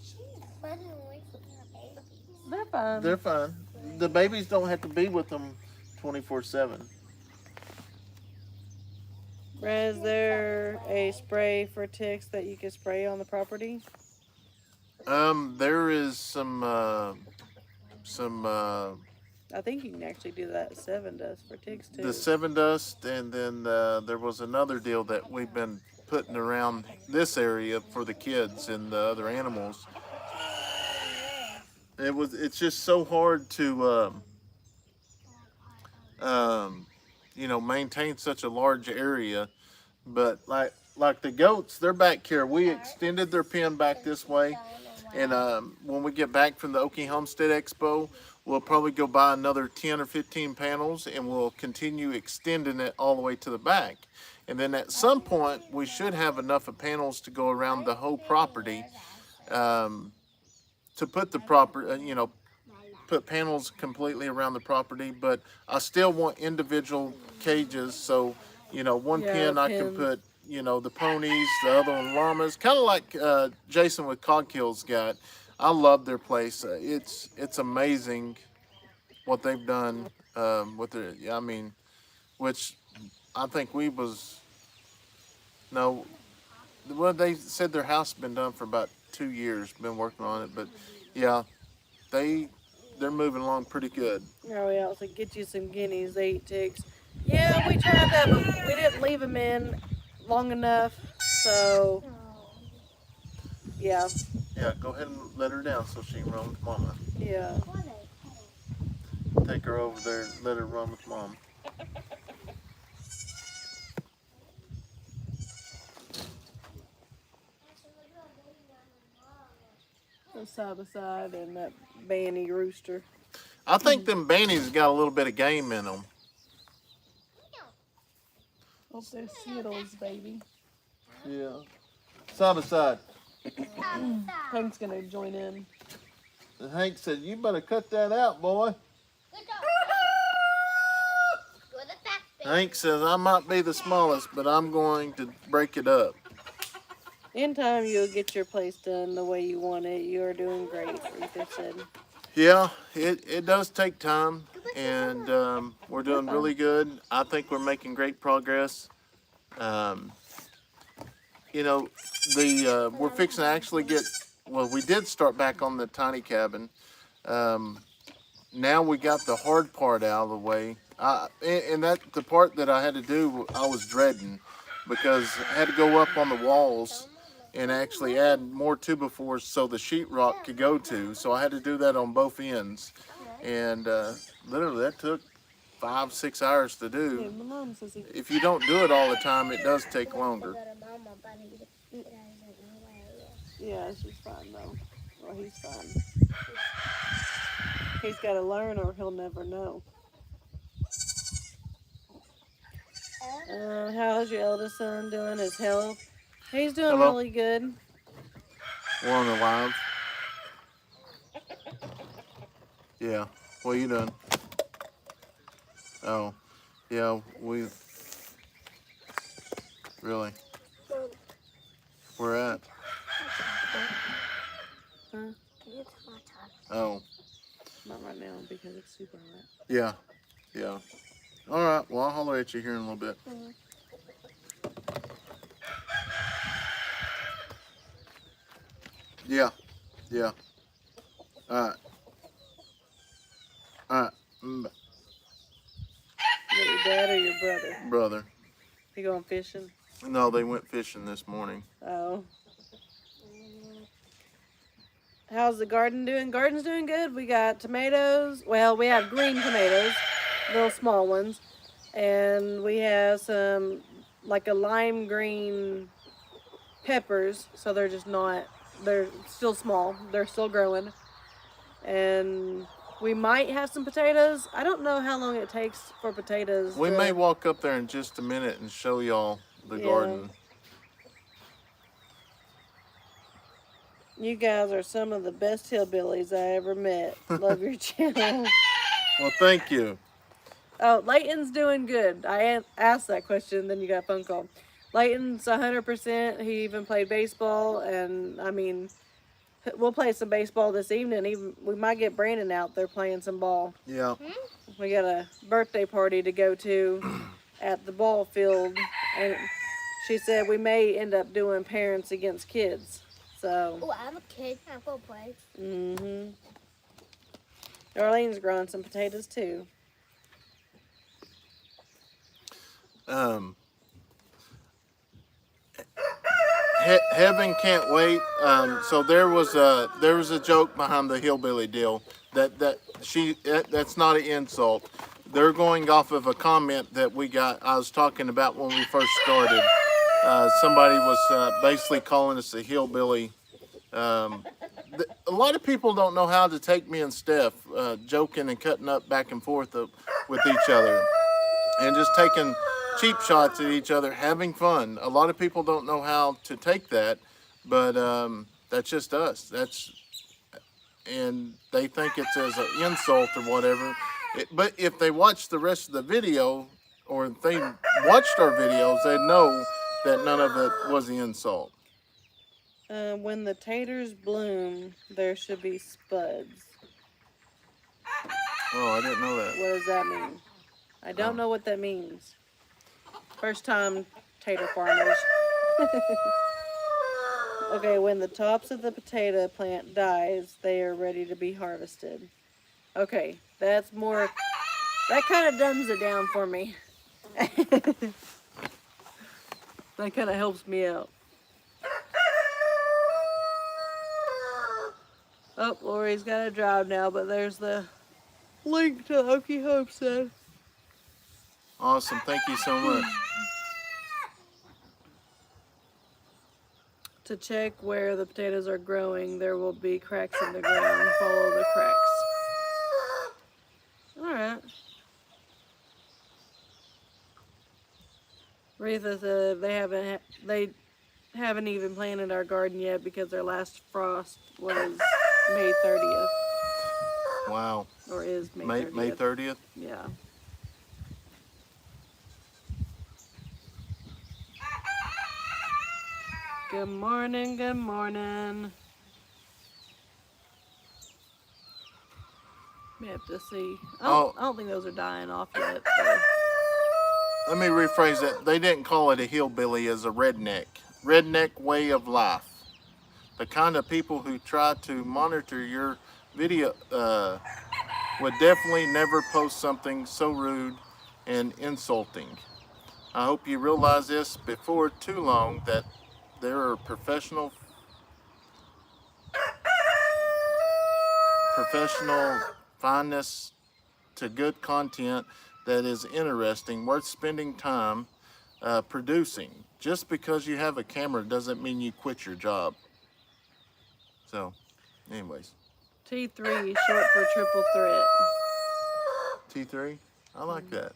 She's running away from her babies. They're fine. They're fine. The babies don't have to be with them 24/7. Is there a spray for ticks that you can spray on the property? There is some I think you can actually do that 7 dust for ticks too. the 7 dust, and then there was another deal that we've been putting around this area for the kids and the other animals. It's just so hard to maintain such a large area. But like the goats, they're back here. We extended their pen back this way, And when we get back from the Okie Homestead Expo, we'll probably go buy another 10 or 15 panels, and we'll continue extending it all the way to the back. And then at some point, we should have enough of panels to go around the whole property, to put the proper, put panels completely around the property. But I still want individual cages, so one Yeah, pen I can pens. put the ponies, the other one llamas, kind of like Jason with Cogkill's got. I love their place. It's amazing what they've done with their. I mean, which I think we was no. Well, they said their house has been done for about 2 years. Been working on it, but yeah, they're moving along pretty good. Oh, we also get you some guineas. They eat ticks. Yeah, we tried that, but we didn't leave them in long enough. So, yeah. Yeah, go ahead and let her down so she can run with Mama. Yeah. Take her over there and let her run with Mom. Side by side and that banny rooster. I think them bannies got a little bit of game in them. Oh, they're Skittles, baby. Yeah. Side by side. Hank's gonna join in. And Hank said, "You better cut that out, boy." Good dog. You're the fast baby. Hank says, "I might be the smallest, but I'm going to break it up." In time, you'll get your place done the way you want it. You're doing great, Ethan said. Yeah, it does take time, and we're doing really good. I think we're making great progress. We're fixing to actually get, well, we did start back on the tiny cabin. Now we got the hard part out of the way. And that the part that I had to do, I was dreading, because I had to go up on the walls and actually add more 2x4s so the sheetrock could go to. So I had to do that on both ends. And literally that took 5-6 hours to Yeah, do. my mom says he. If you don't do it all the time, it does take longer. Yeah, she's fine though. Well, he's fine. He's got to learn, or he'll never know. How's your eldest son doing? His health? He's doing Hello? really good. We're on the live. Yeah. What are you doing? Oh, yeah. We really. Where at? Huh? Oh, Not right now because it's super hot. yeah, yeah. All right. Well, I'll holler at you here in a little bit. Yeah, yeah. All right. All right. Is that your dad or your brother? Brother. You going fishing? No, they went fishing this morning. Oh. How's the garden doing? Garden's doing good. We got tomatoes. Well, we have green tomatoes, little small ones. And we have some, like a lime green peppers. So they're just not, they're still small. They're still growing. And we might have some potatoes. I don't know how long it takes for potatoes. We may walk up there in just a minute and show y'all the garden. You guys are some of the best hillbillies I ever met. Love your channel. Well, thank you. Oh, Leighton's doing good. I asked that question, then you got a phone call. Leighton's 100%. He even played baseball, and I mean, we'll play some baseball this evening. Even we might get Brandon out there playing some ball. Yeah. We got a birthday party to go to at the ball field, and she said we may end up doing parents against kids. So. Oh, I'm a kid. I'm going to play. Mhm. Darlene's growing some potatoes too. Heaven can't wait. So there was a joke behind the hillbilly deal that's not an insult. They're going off of a comment that I was talking about when we first started. Somebody was basically calling us a hillbilly a lot of people don't know how to take me and Steph joking and cutting up back and forth with each other and just taking cheap shots at each other, having fun. A lot of people don't know how to take that, but that's just us. And they think it's as an insult or whatever. But if they watch the rest of the video, or if they watched our videos, they'd know that none of it was the insult. When the taters bloom, there should be spuds. Oh, I didn't know that. What does that mean? I don't know what that means. First time tater farmers. Okay, when the tops of the potato plant dies, they are ready to be harvested. Okay, that's more, that kind of dumbs it down for me. That kind of helps me out. Oh, Lori's got to drive now, but there's the link to Okie Homestead. Awesome, thank you so much. To check where the potatoes are growing, there will be cracks in the ground. Follow the cracks. Alright. Retha said they haven't even planted our garden yet because their last frost was May 30th. Wow. Or is May 30th. May 30th? Yeah. Good morning, good morning. We have to see. I don't think those are dying off yet. So. Let me rephrase that. They didn't call it a hillbilly as a redneck. Redneck way of life. The kind of people who try to monitor your video would definitely never post something so rude and insulting. I hope you realize this before too long, that there are professional fineness to good content that is interesting, worth spending time producing. Just because you have a camera doesn't mean you quit your job. So, anyways. T3, short for triple threat. T3? I like that.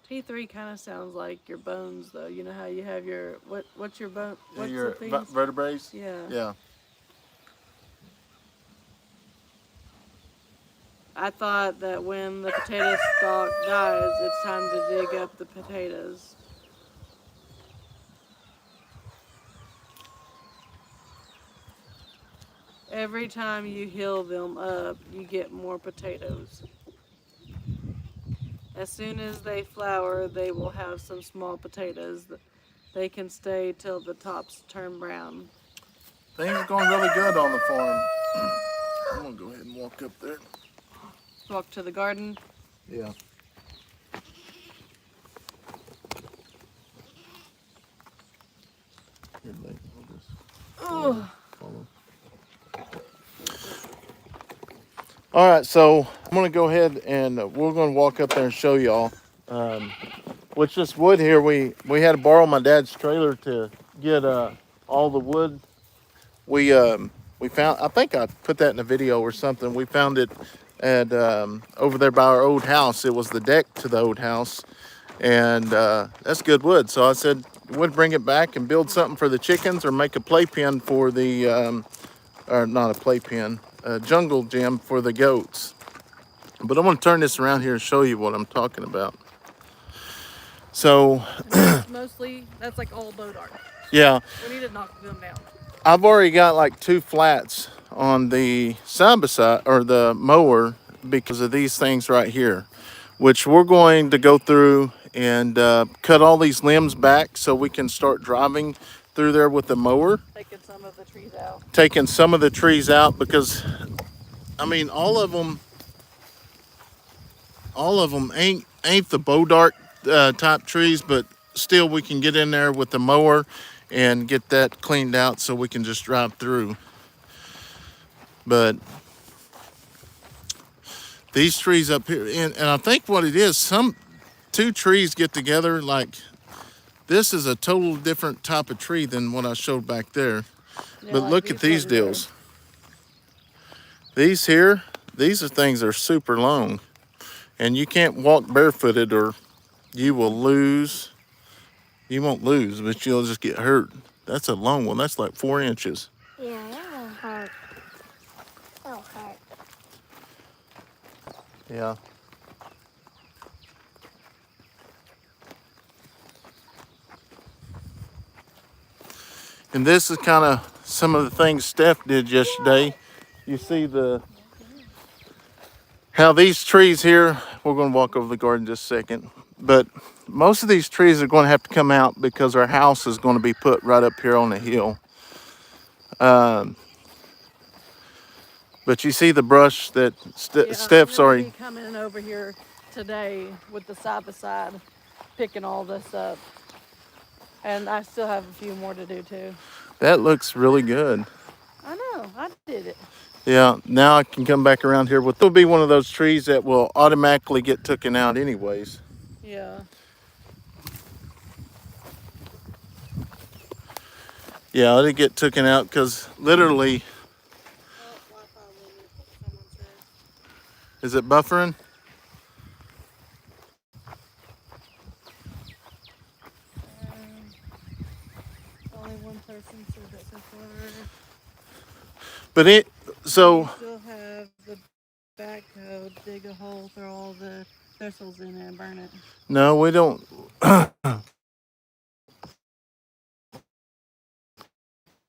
T3 kind of sounds like your bones, though. You know how you have your, what's your bone? What's Your the things? vertebrae? Yeah. Yeah. I thought that when the potato stalk dies, it's time to dig up the potatoes. Every time you heal them up, you get more potatoes. As soon as they flower, they will have some small potatoes. They can stay till the tops turn brown. Things are going really good on the farm. I'm going to go ahead and walk up there. Walk to the garden. Yeah. Here, Leighton, I'll just follow. All right, so I'm going to go ahead and we're going to walk up there and show y'all. With this wood here, we had to borrow my dad's trailer to get all the wood. We found, I think I put that in a video or something. We found it at over there by our old house. It was the deck to the old house, and that's good wood. So I said we'd bring it back and build something for the chickens, or make a playpen for the or not a playpen, a jungle gym for the goats. But I'm going to turn this around here and show you what I'm talking about. So mostly, that's like all bow dart. yeah, We need to knock them down. I've already got like 2 flats on the side by side, or the mower, because of these things right here, which we're going to go through and cut all these limbs back so we can start driving through there with the mower. Taking some of the trees out. Taking some of the trees out, because I mean all of them ain't the bow dart type trees, but still we can get in there with the mower and get that cleaned out so we can just drive through. But these trees up here, and I think what it is, some 2 trees get together, like this is a total different type of tree than what I showed back there. Yeah, But like look at these ones are- deals. These here, these are things that are super long. And you can't walk barefooted or you will lose. You won't lose, but you'll just get hurt. That's a long one. That's like 4 inches. Yeah, that'll hurt. That'll hurt. Yeah. And this is kind of some of the things Steph did yesterday. You see how these trees here, we're going to walk over the garden just a second, but most of these trees are going to have to come out because our house is going to be put right up here on the hill. But you see the brush that Steph's I'm already. gonna be coming over here today with the side by side, picking all this up, and I still have a few more to do too. That looks really good. I know, I did it. Yeah, now I can come back around here with. It'll be one of those trees that will automatically get taken out anyways. Yeah. Yeah, it'll get taken out because literally. Oh, Wi-Fi limit, someone said. Is it buffering? Only one person said that so far. But it. So. We still have the backhoe, dig a hole, throw all the thistles in it and burn it. No, we don't.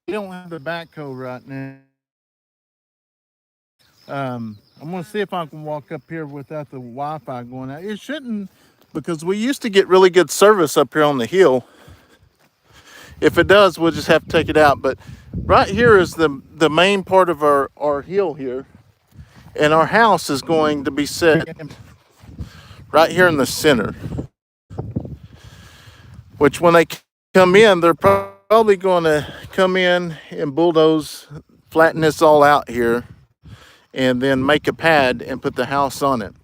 We don't have the backhoe right now. I'm gonna see if I can walk up here without the Wi-Fi going out. It shouldn't, because we used to get really good service up here on the hill. If it does, we'll just have to take it out. But right here is the main part of our hill here, and our house is going to be set right here in the center. Which when they come in, they're probably going to come in and bulldoze, flatten this all out here, and then make a pad and put the house on it.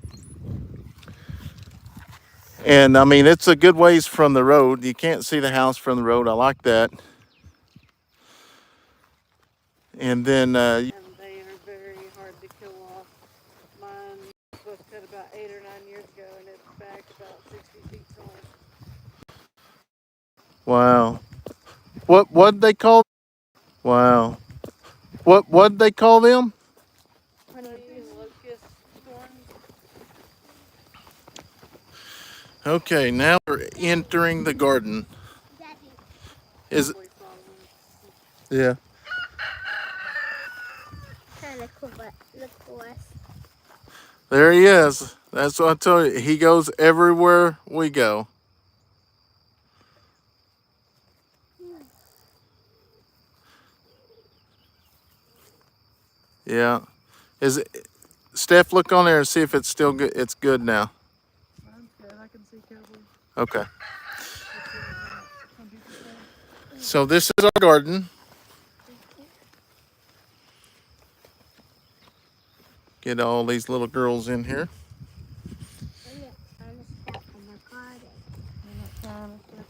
And I mean, it's a good ways from the road. You can't see the house from the road. I like that. And then And they are very hard to kill off. Mine was cut about 8 or 9 years ago, and it's back about 60 feet tall. wow, what'd they call? Wow, what'd they call them? Honeybees, locust, thorns. Okay, now we're entering the garden. Daddy. Is it? Probably saw one. Yeah. Kind of cool, but look for us. There he is. That's what I told you. He goes everywhere we go. Yeah. Is it, Steph, look on there and see if it's still good. It's good now. Mine's good. I can see Cowboy. Okay. Let's see what 100%. So this is our garden. Get all these little girls in here. I'm not trying to step on the garden. I'm not trying to step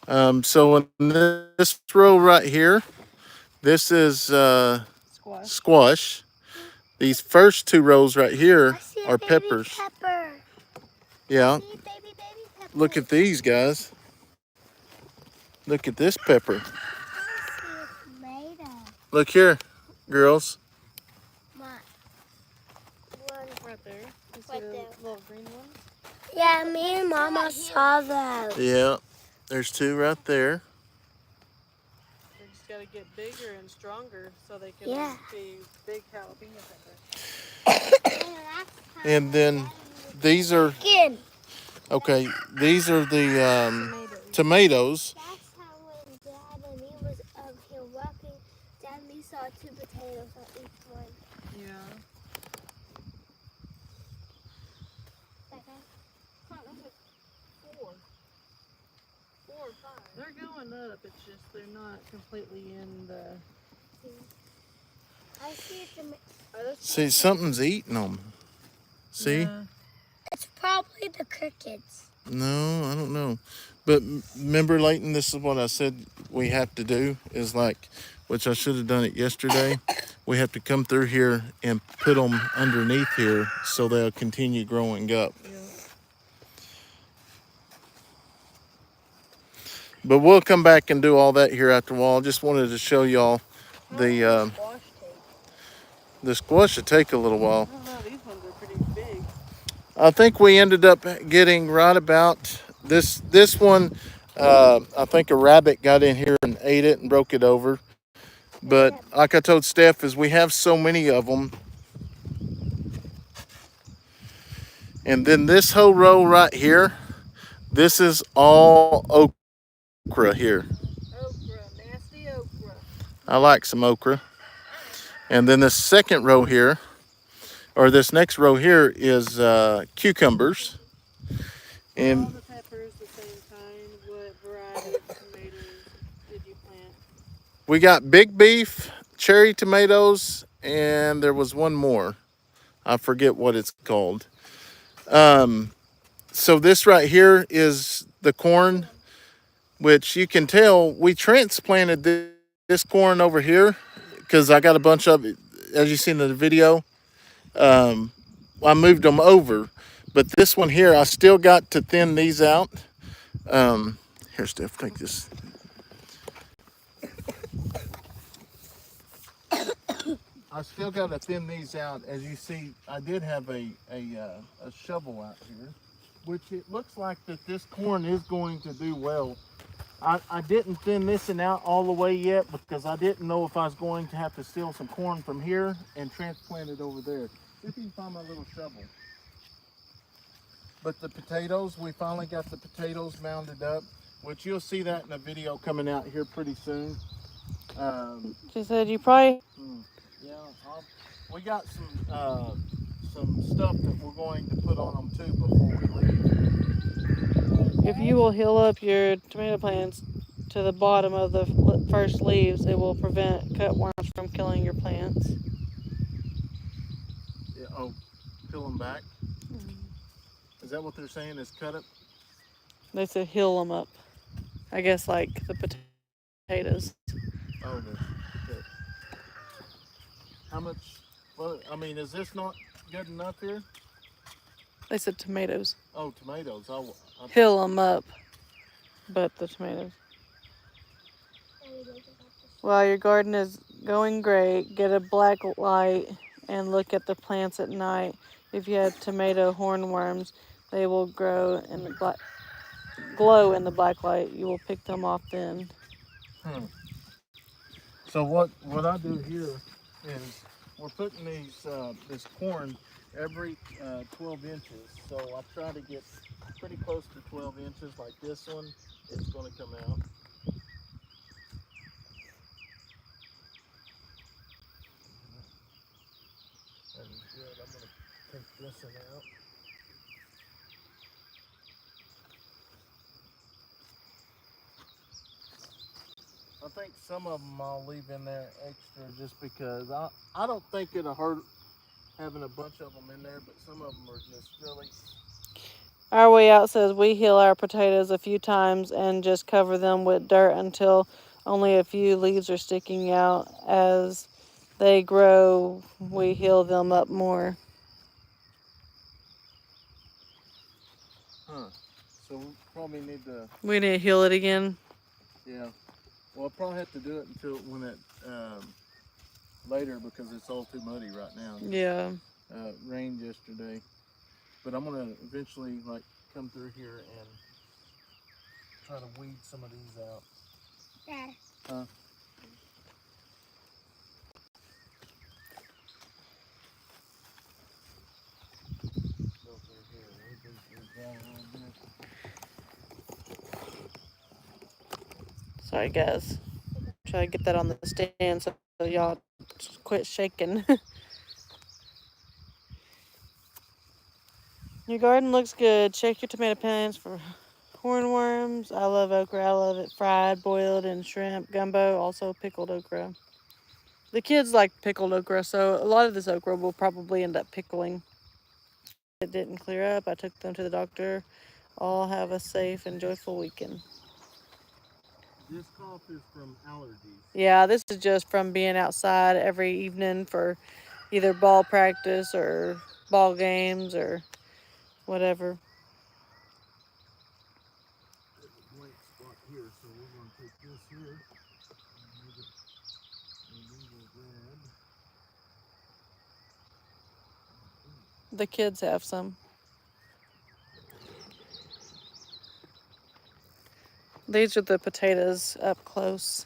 on it. So in this row right here, this is Squash. squash. These first 2 rows right here I see a are baby peppers. pepper. Yeah. I see a baby pepper. Look at these guys. Look at this pepper. I see a tomato. Look here, girls. One. Right there. You see Right the there. little green ones? Yeah, me and Mama saw those. Yeah. There's 2 right there. They just got to get bigger and stronger so they can Yeah. be big jalapeno peppers. And then these are, Again. okay, these are the tomatoes. That's how when Dad and me was up here walking, Dad and me saw 2 potatoes on each one. Yeah. Four. 4 or 5. They're going up. It's just they're not completely in the. I see a tomato. See, something's eating them. See? Yeah. It's probably the crickets. No, I don't know. But remember, Leighton, this is what I said we have to do is like, which I should have done it yesterday. we have to come through here and put them underneath here so they'll continue growing up. Yeah. But we'll come back and do all that here after a while. Just wanted to show y'all the Squash take. the squash should take a little while. I don't know. These ones are pretty big. I think we ended up getting right about this one. I think a rabbit got in here and ate it and broke it over. But like I told Steph, is we have so many of them. And then this whole row right here, this is all okra here. Okra, nasty okra. I like some okra. And then the second row here, or this next row here, is cucumbers. And All the peppers the same kind. What variety of tomatoes did you plant? we got big beef, cherry tomatoes, and there was one more. I forget what it's called. So this right here is the corn, which you can tell we transplanted this corn over here because I got a bunch of it, as you seen in the video. I moved them over, but this one here, I still got to thin these out. Here, Steph, take this. I still got to thin these out. As you see, I did have a shovel out here, which it looks like that this corn is going to do well. I didn't thin this one out all the way yet because I didn't know if I was going to have to steal some corn from here and transplant it over there. See if you can find my little shovel. But the potatoes, we finally got the potatoes mounded up, which you'll see that in a video coming out here pretty soon. She said you probably. Yeah, we got some stuff that we're going to put on them too before we leave. If you will heal up your tomato plants to the bottom of the first leaves, it will prevent cutworms from killing your plants. Yeah, oh, peel them back. Is that what they're saying? Is cut it? They said heal them up. I guess like the potatoes. Oh, okay. How much? Well, I mean, is this not good enough here? They said tomatoes. Oh, tomatoes. Heal them up, but the tomatoes. While your garden is going great, get a black light and look at the plants at night. If you have tomato hornworms, they will glow in the black light. You will pick them off then. So what I do here is we're putting this corn every 12 inches. So I try to get pretty close to 12 inches. Like this one, it's going to come out. That is good. I'm going to take this one out. I think some of them I'll leave in there extra just because I don't think it'll hurt having a bunch of them in there, but some of them are just really. Our way out says we heal our potatoes a few times and just cover them with dirt until only a few leaves are sticking out. As they grow, we heal them up more. So we probably need to. We need to heal it again. Yeah. Well, I'll probably have to do it until when it later because it's all too muddy right now. Yeah. Rained yesterday, but I'm gonna eventually like come through here and try to weed some of these out. Dad. Huh? Go through here. Weed these down a little bit. Sorry, guys. Try to get that on the stand so y'all quit shaking. Your garden looks good. Check your tomato plants for hornworms. I love okra. I love it fried, boiled, and shrimp, gumbo, also pickled okra. The kids like pickled okra, so a lot of this okra will probably end up pickling. It didn't clear up. I took them to the doctor. All have a safe and joyful weekend. This cough is from allergies. Yeah, this is just from being outside every evening for either ball practice or ball games or whatever. There's a blank spot here, so we're going to take this here. And then we'll grab. The kids have some. These are the potatoes up close.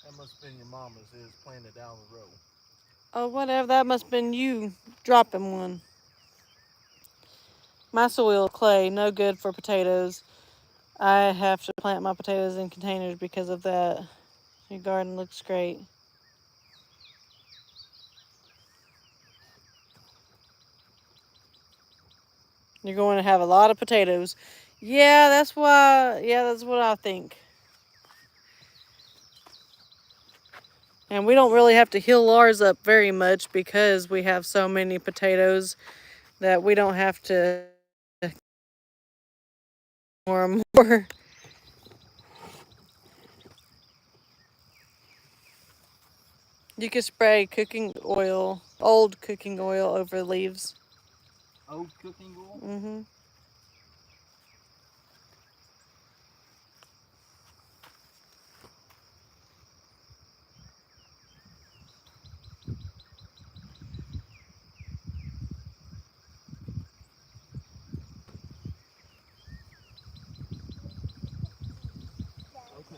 That must have been your mama's. It was planted down the road. Oh, whatever. That must have been you dropping one. My soil clay, no good for potatoes. I have to plant my potatoes in containers because of that. Your garden looks great. You're going to have a lot of potatoes. Yeah, that's why. Yeah, that's what I think. And we don't really have to hill ours up very much because we have so many potatoes that we don't have to more and more. You could spray cooking oil, old cooking oil over leaves. Old cooking oil? Mm-hmm. Okay.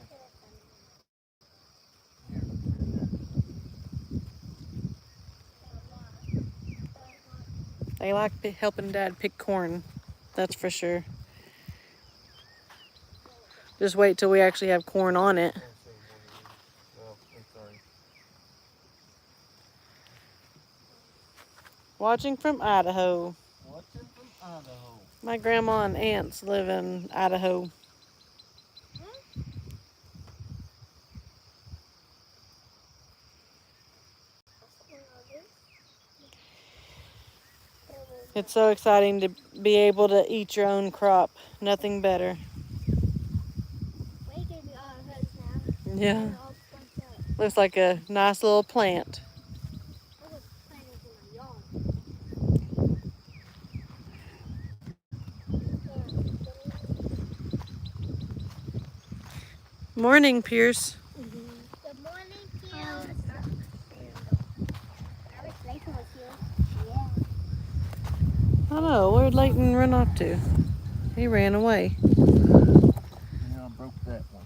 They like helping Dad pick corn. That's for sure. Just wait till we actually have corn on it. Well, I'm sorry. Watching from Idaho. Watching from Idaho. My grandma and aunts live in Idaho. It's so exciting to be able to eat your own crop. Nothing better. We can be all hoods now. Yeah. They're all plucked up. Looks like a nice little plant. I was planting in my yard. Morning, Pierce. Good morning, Pierce. I wish Leighton was here. Yeah. I don't know. Where'd Leighton run off to? He ran away. Yeah, I broke that one.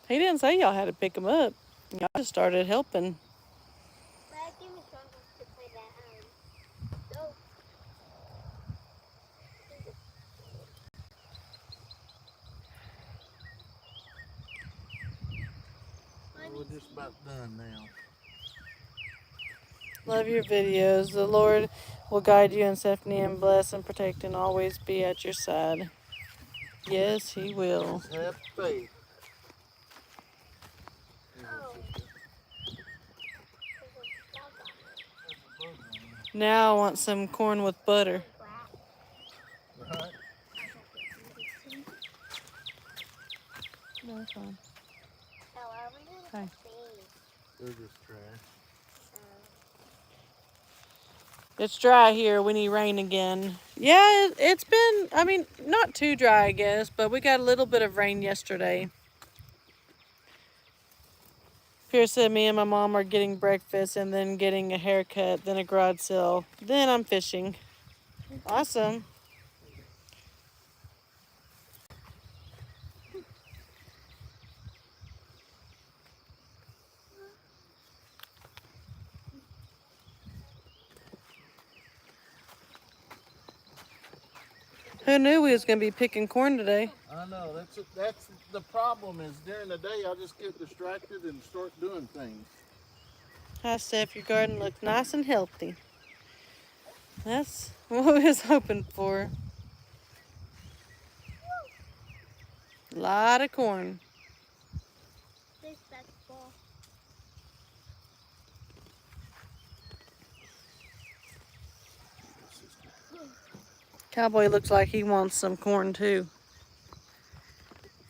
He didn't say y'all had to pick him up. Y'all just started helping. But give me something to play that go. We're just about done now. Love your videos. The Lord will guide you and Stephanie and bless and protect and always be at your side. Yes, He will. Just have faith. Now I want some corn with butter. Right? No, it's fine. Hi. They're just trash. It's dry here. We need rain again. Yeah, it's been, I mean, not too dry, I guess, but we got a little bit of rain yesterday. Pierce said me and my mom are getting breakfast and then getting a haircut, then a garage sale. Then I'm fishing. Awesome. Who knew we was gonna be picking corn today? I know, that's the problem is during the day I just get distracted and start doing things. Hi, Steph. Your garden looks nice and healthy. That's what we was hoping for. A lot of corn. This basketball. Cowboy looks like he wants some corn too.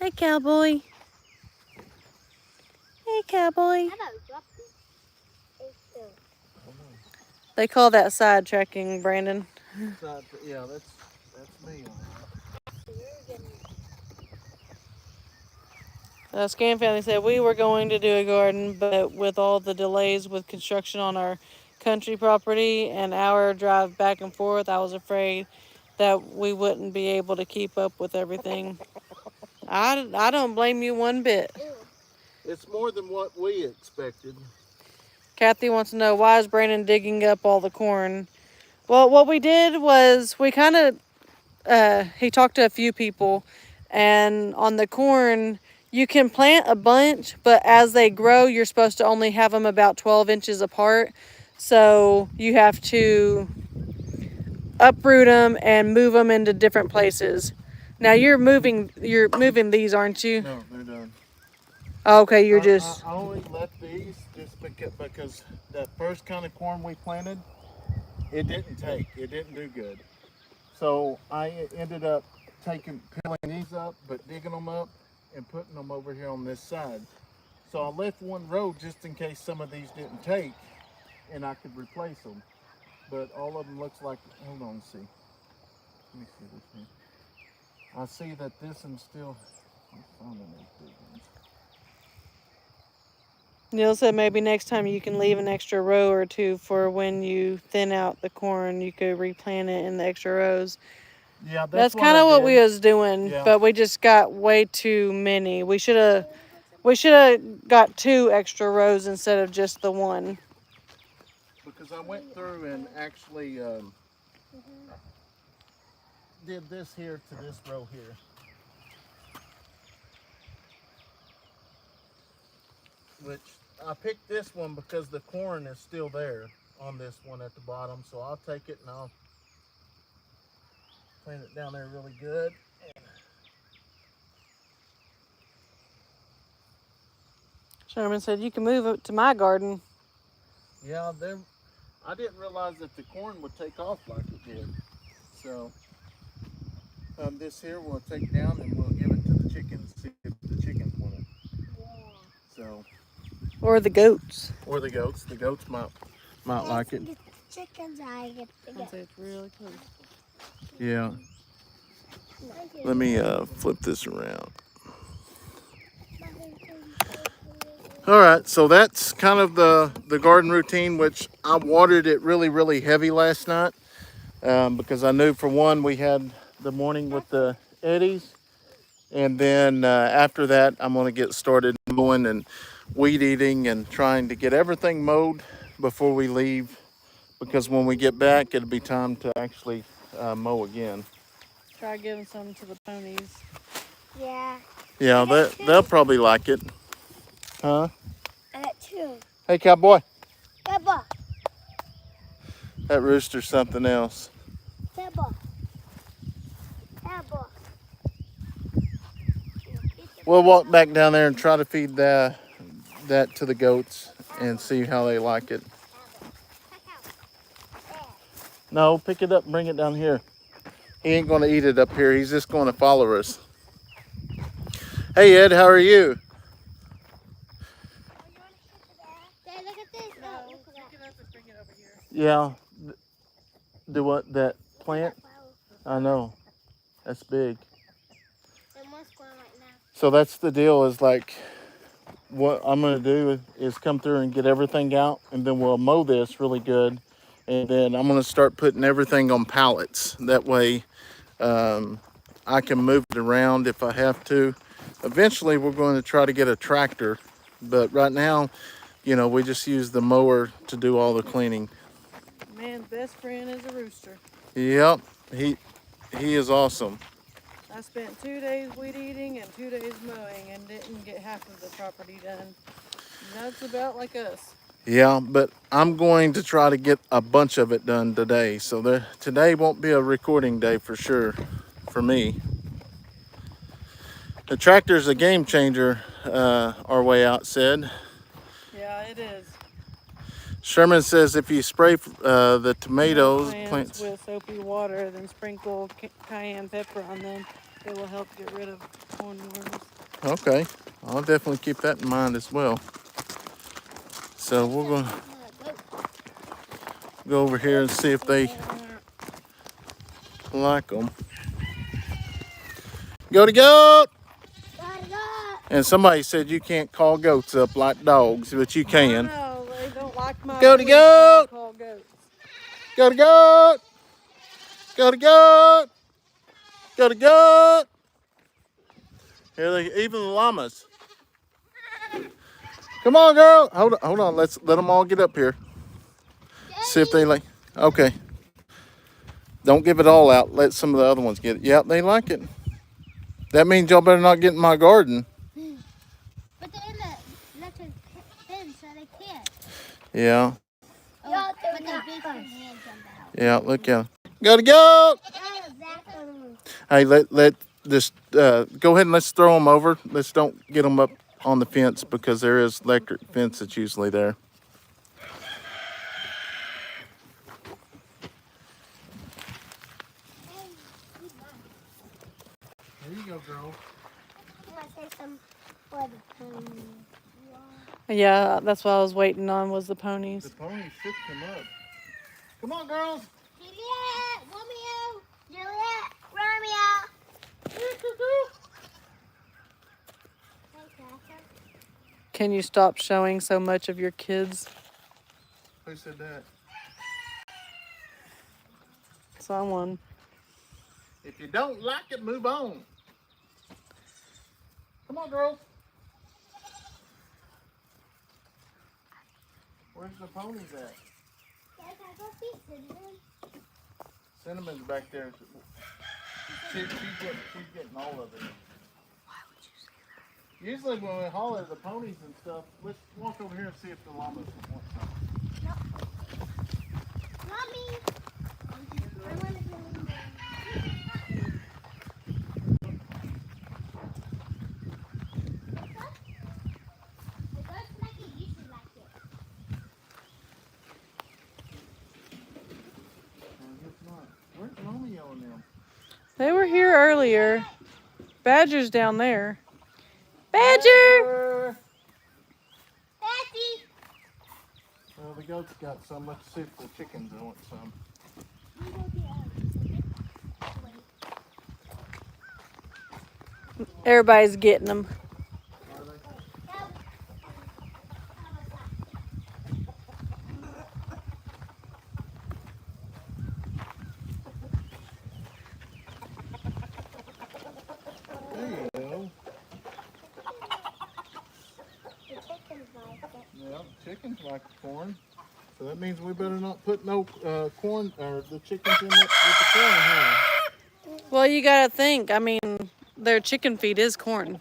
Hey, Cowboy. Hey, Cowboy. How about drop this? It's still. They call that sidetracking, Brandon. Yeah, that's me. Scan family said we were going to do a garden, but with all the delays with construction on our country property and our drive back and forth, I was afraid that we wouldn't be able to keep up with everything. I don't blame you one bit. It's more than what we expected. Kathy wants to know, why is Brandon digging up all the corn? Well, what we did was we kind of, he talked to a few people, and on the corn, you can plant a bunch, but as they grow, you're supposed to only have them about 12 inches apart. So you have to uproot them and move them into different places. Now you're moving these, aren't you? No, they're done. Oh, okay, you're just. I only left these just because that first kind of corn we planted, it didn't do good. So I ended up peeling these up, but digging them up and putting them over here on this side. So I left one row just in case some of these didn't take and I could replace them. But all of them looks like, hold on, see. Let me see this one. I see that this one's still, I'm finding these big ones. Neil said maybe next time you can leave an extra row or two for when you thin out the corn, you could replant it in the extra rows. Yeah, That's kind of what we was doing, Yeah. but we just got way too many. We should have got 2 extra rows instead of just the one. Because I went through and actually did this here to this row here. Which I picked this one because the corn is still there on this one at the bottom. So I'll take it and I'll plant it down there really good. Sherman said you can move it to my garden. Yeah, I didn't realize that the corn would take off like it did. So this here we'll take down and we'll give it to the chickens, see if the chickens want it. So. Or the goats. Or the goats. The goats might like it. The chickens I get to get. It's really close. Yeah. Let me flip this around. All right, so that's kind of the garden routine, which I watered it really, really heavy last night because I knew, for one, we had the morning with the Eddies. And then after that, I'm going to get started mowing and weed eating and trying to get everything mowed before we leave, because when we get back, it'll be time to actually mow again. Try giving some to the ponies. Yeah. Yeah, they'll probably like it. Huh? I got 2. Hey, cowboy. Peppa. That rooster's something else. Peppa. Peppa. We'll walk back down there and try to feed that to the goats and see how they like it. No, pick it up and bring it down here. He ain't going to eat it up here. He's just going to follow us. Hey, Ed, how are you? Dad, look at this. Oh, look at that. Pick it up and bring it over here. Yeah. Do what? That plant? I know. That's big. And one's going right now. So that's the deal, is like, what I'm going to do is come through and get everything out, and then we'll mow this really good. And then I'm going to start putting everything on pallets. That way I can move it around if I have to. Eventually, we're going to try to get a tractor. But right now, you know, we just use the mower to do all the cleaning. Man's best friend is a rooster. Yep. he is awesome. I spent 2 days weed eating and 2 days mowing and didn't get half of the property done. And that's about like us. Yeah, but I'm going to try to get a bunch of it done today. So today won't be a recording day for sure for me. The tractor's a game changer, our way out said. Yeah, it is. Sherman says if you spray the tomatoes, Plants with soapy water, then sprinkle cayenne pepper on them. It will help get rid of cornworms. Okay, I'll definitely keep that in mind as well. So we're going to go over here and see if they like them. Go to goat! And somebody said you can't call goats up like dogs, but you can. No, they don't like my Go to voice when I goat! call goats. Go to goat! Go to goat! Go to goat! Here they, even the llamas. Come on, girl. Hold on. Let's let them all get up here. See if they like. Okay. Don't give it all out. Let some of the other ones get it. Yep, they like it. That means y'all better not get in my garden. But they're in the electric pen, so they can't. Yeah. Oh, but their big hands jump out. Yeah. Look at. Gotta go. Hey, let this go ahead and let's throw them over. Let's don't get them up on the fence because there is electric fence that's usually there. There you go, girl. Yeah, that's what I was waiting on was the ponies. The ponies shook them up. Come on, girls. Juliet, Romeo, Juliet, Romeo. Can you stop showing so much of your kids? Who said that? Someone. If you don't like it, move on. Come on, girls. Where's the ponies at? Cinnamon's back there. She's getting all of it. Why would you say that? Usually when we holler at the ponies and stuff, let's walk over here and see if the llamas want some. Mommy. I want to go. Where's Romeo and them? They were here earlier. Badger's down there. Badger! Daddy. Well, the goats got some. Let's see if the chickens want some. Everybody's getting them. There you go. Yeah, chickens like corn. So that means we better not put no corn or the chickens in with the corn, huh? Well, you gotta think. I mean, their chicken feed is corn.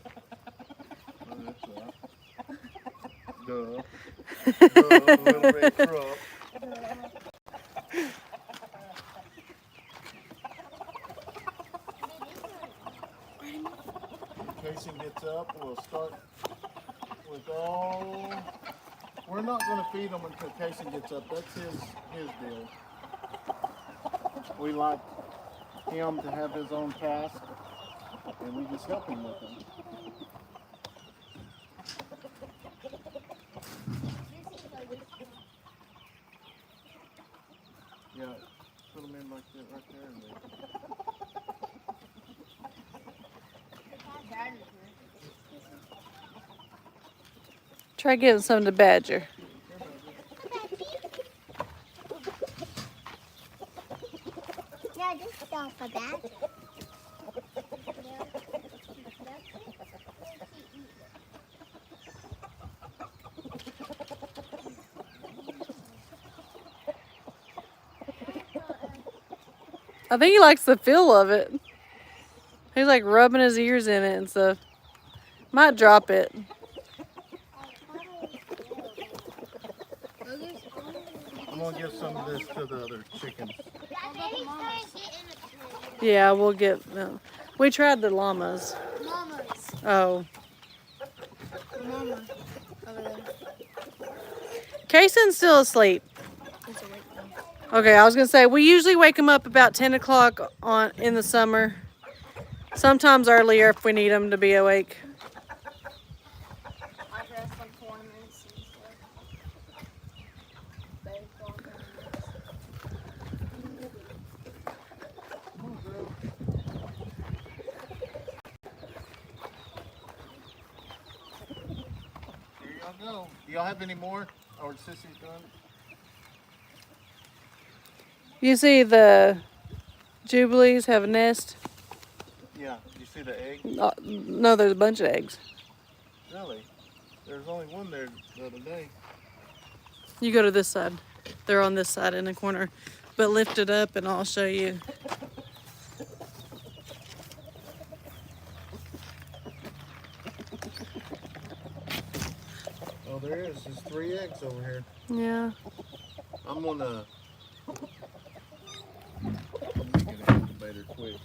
Oh, that's right. Duh. Little red truck. Kayson gets up, we'll start with all. We're not going to feed him until Kayson gets up. That's his deal. We like him to have his own task, and we just help him with them. Yeah, put them in like that right there. And Try getting some to Badger. Yeah, just go for that. I think he likes the feel of it. He's like rubbing his ears in it and stuff. Might drop it. I'm gonna give some of this to the other chickens. Yeah, we'll get them. We tried the llamas. Mamas. Oh. Mama. Over there. Kayson's still asleep. He's awake now. Okay, I was gonna say we usually wake him up about 10 o'clock in the summer. Sometimes earlier if we need him to be awake. I dress some tournaments and stuff. Baseball tournaments. Here y'all go. Do y'all have any more? Or Sissy's done? You see the Jubilees have a nest? Yeah. You see the egg? No, there's a bunch of eggs. Really? There's only one there the other day. You go to this side. They're on this side in the corner. But lift it up and I'll show you. Oh, there is. There's 3 eggs over here. Yeah. I'm gonna get an incubator quick.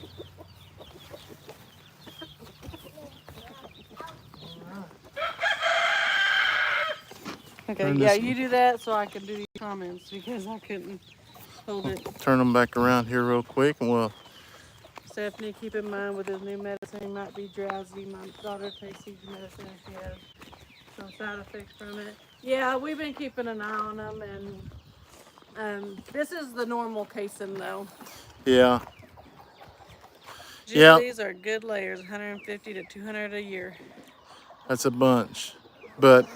Okay, Turn yeah, this- you do that so I can do these comments because I couldn't hold it. Turn them back around here real quick and we'll. Stephanie, keep in mind with his new medicine, he might be drowsy. My daughter takes his medicine and she has some side effects from it. Yeah, we've been keeping an eye on them, and this is the normal Kayson though. Yeah. Yeah. These are good layers, 150 to 200 a year. That's a bunch. But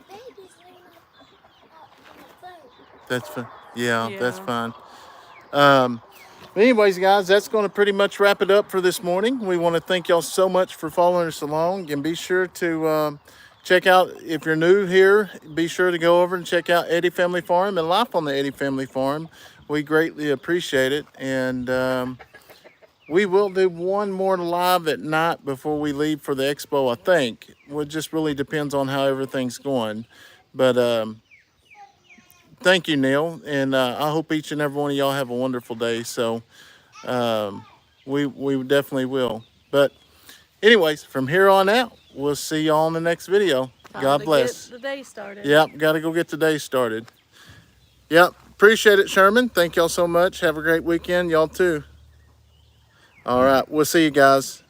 Baby's laying on the float. that's fine. Yeah, that's Yeah. fine. But anyways, guys, that's going to pretty much wrap it up for this morning. We want to thank y'all so much for following us along, and be sure to check out, if you're new here, be sure to go over and check out Eddy Family Farm and life on the Eddy Family Farm. We greatly appreciate it, and we will do one more live at night before we leave for the expo, I think. Well, it just really depends on how everything's going. But thank you, Neil, and I hope each and every one of y'all have a wonderful day. So we definitely will. But anyways, from here on out, we'll see y'all in the next video. Time God to bless. Get the day started. Yep, got to go get the day started. Yep, appreciate it, Sherman. Thank y'all so much. Have a great weekend. Y'all too. All right, we'll see you guys.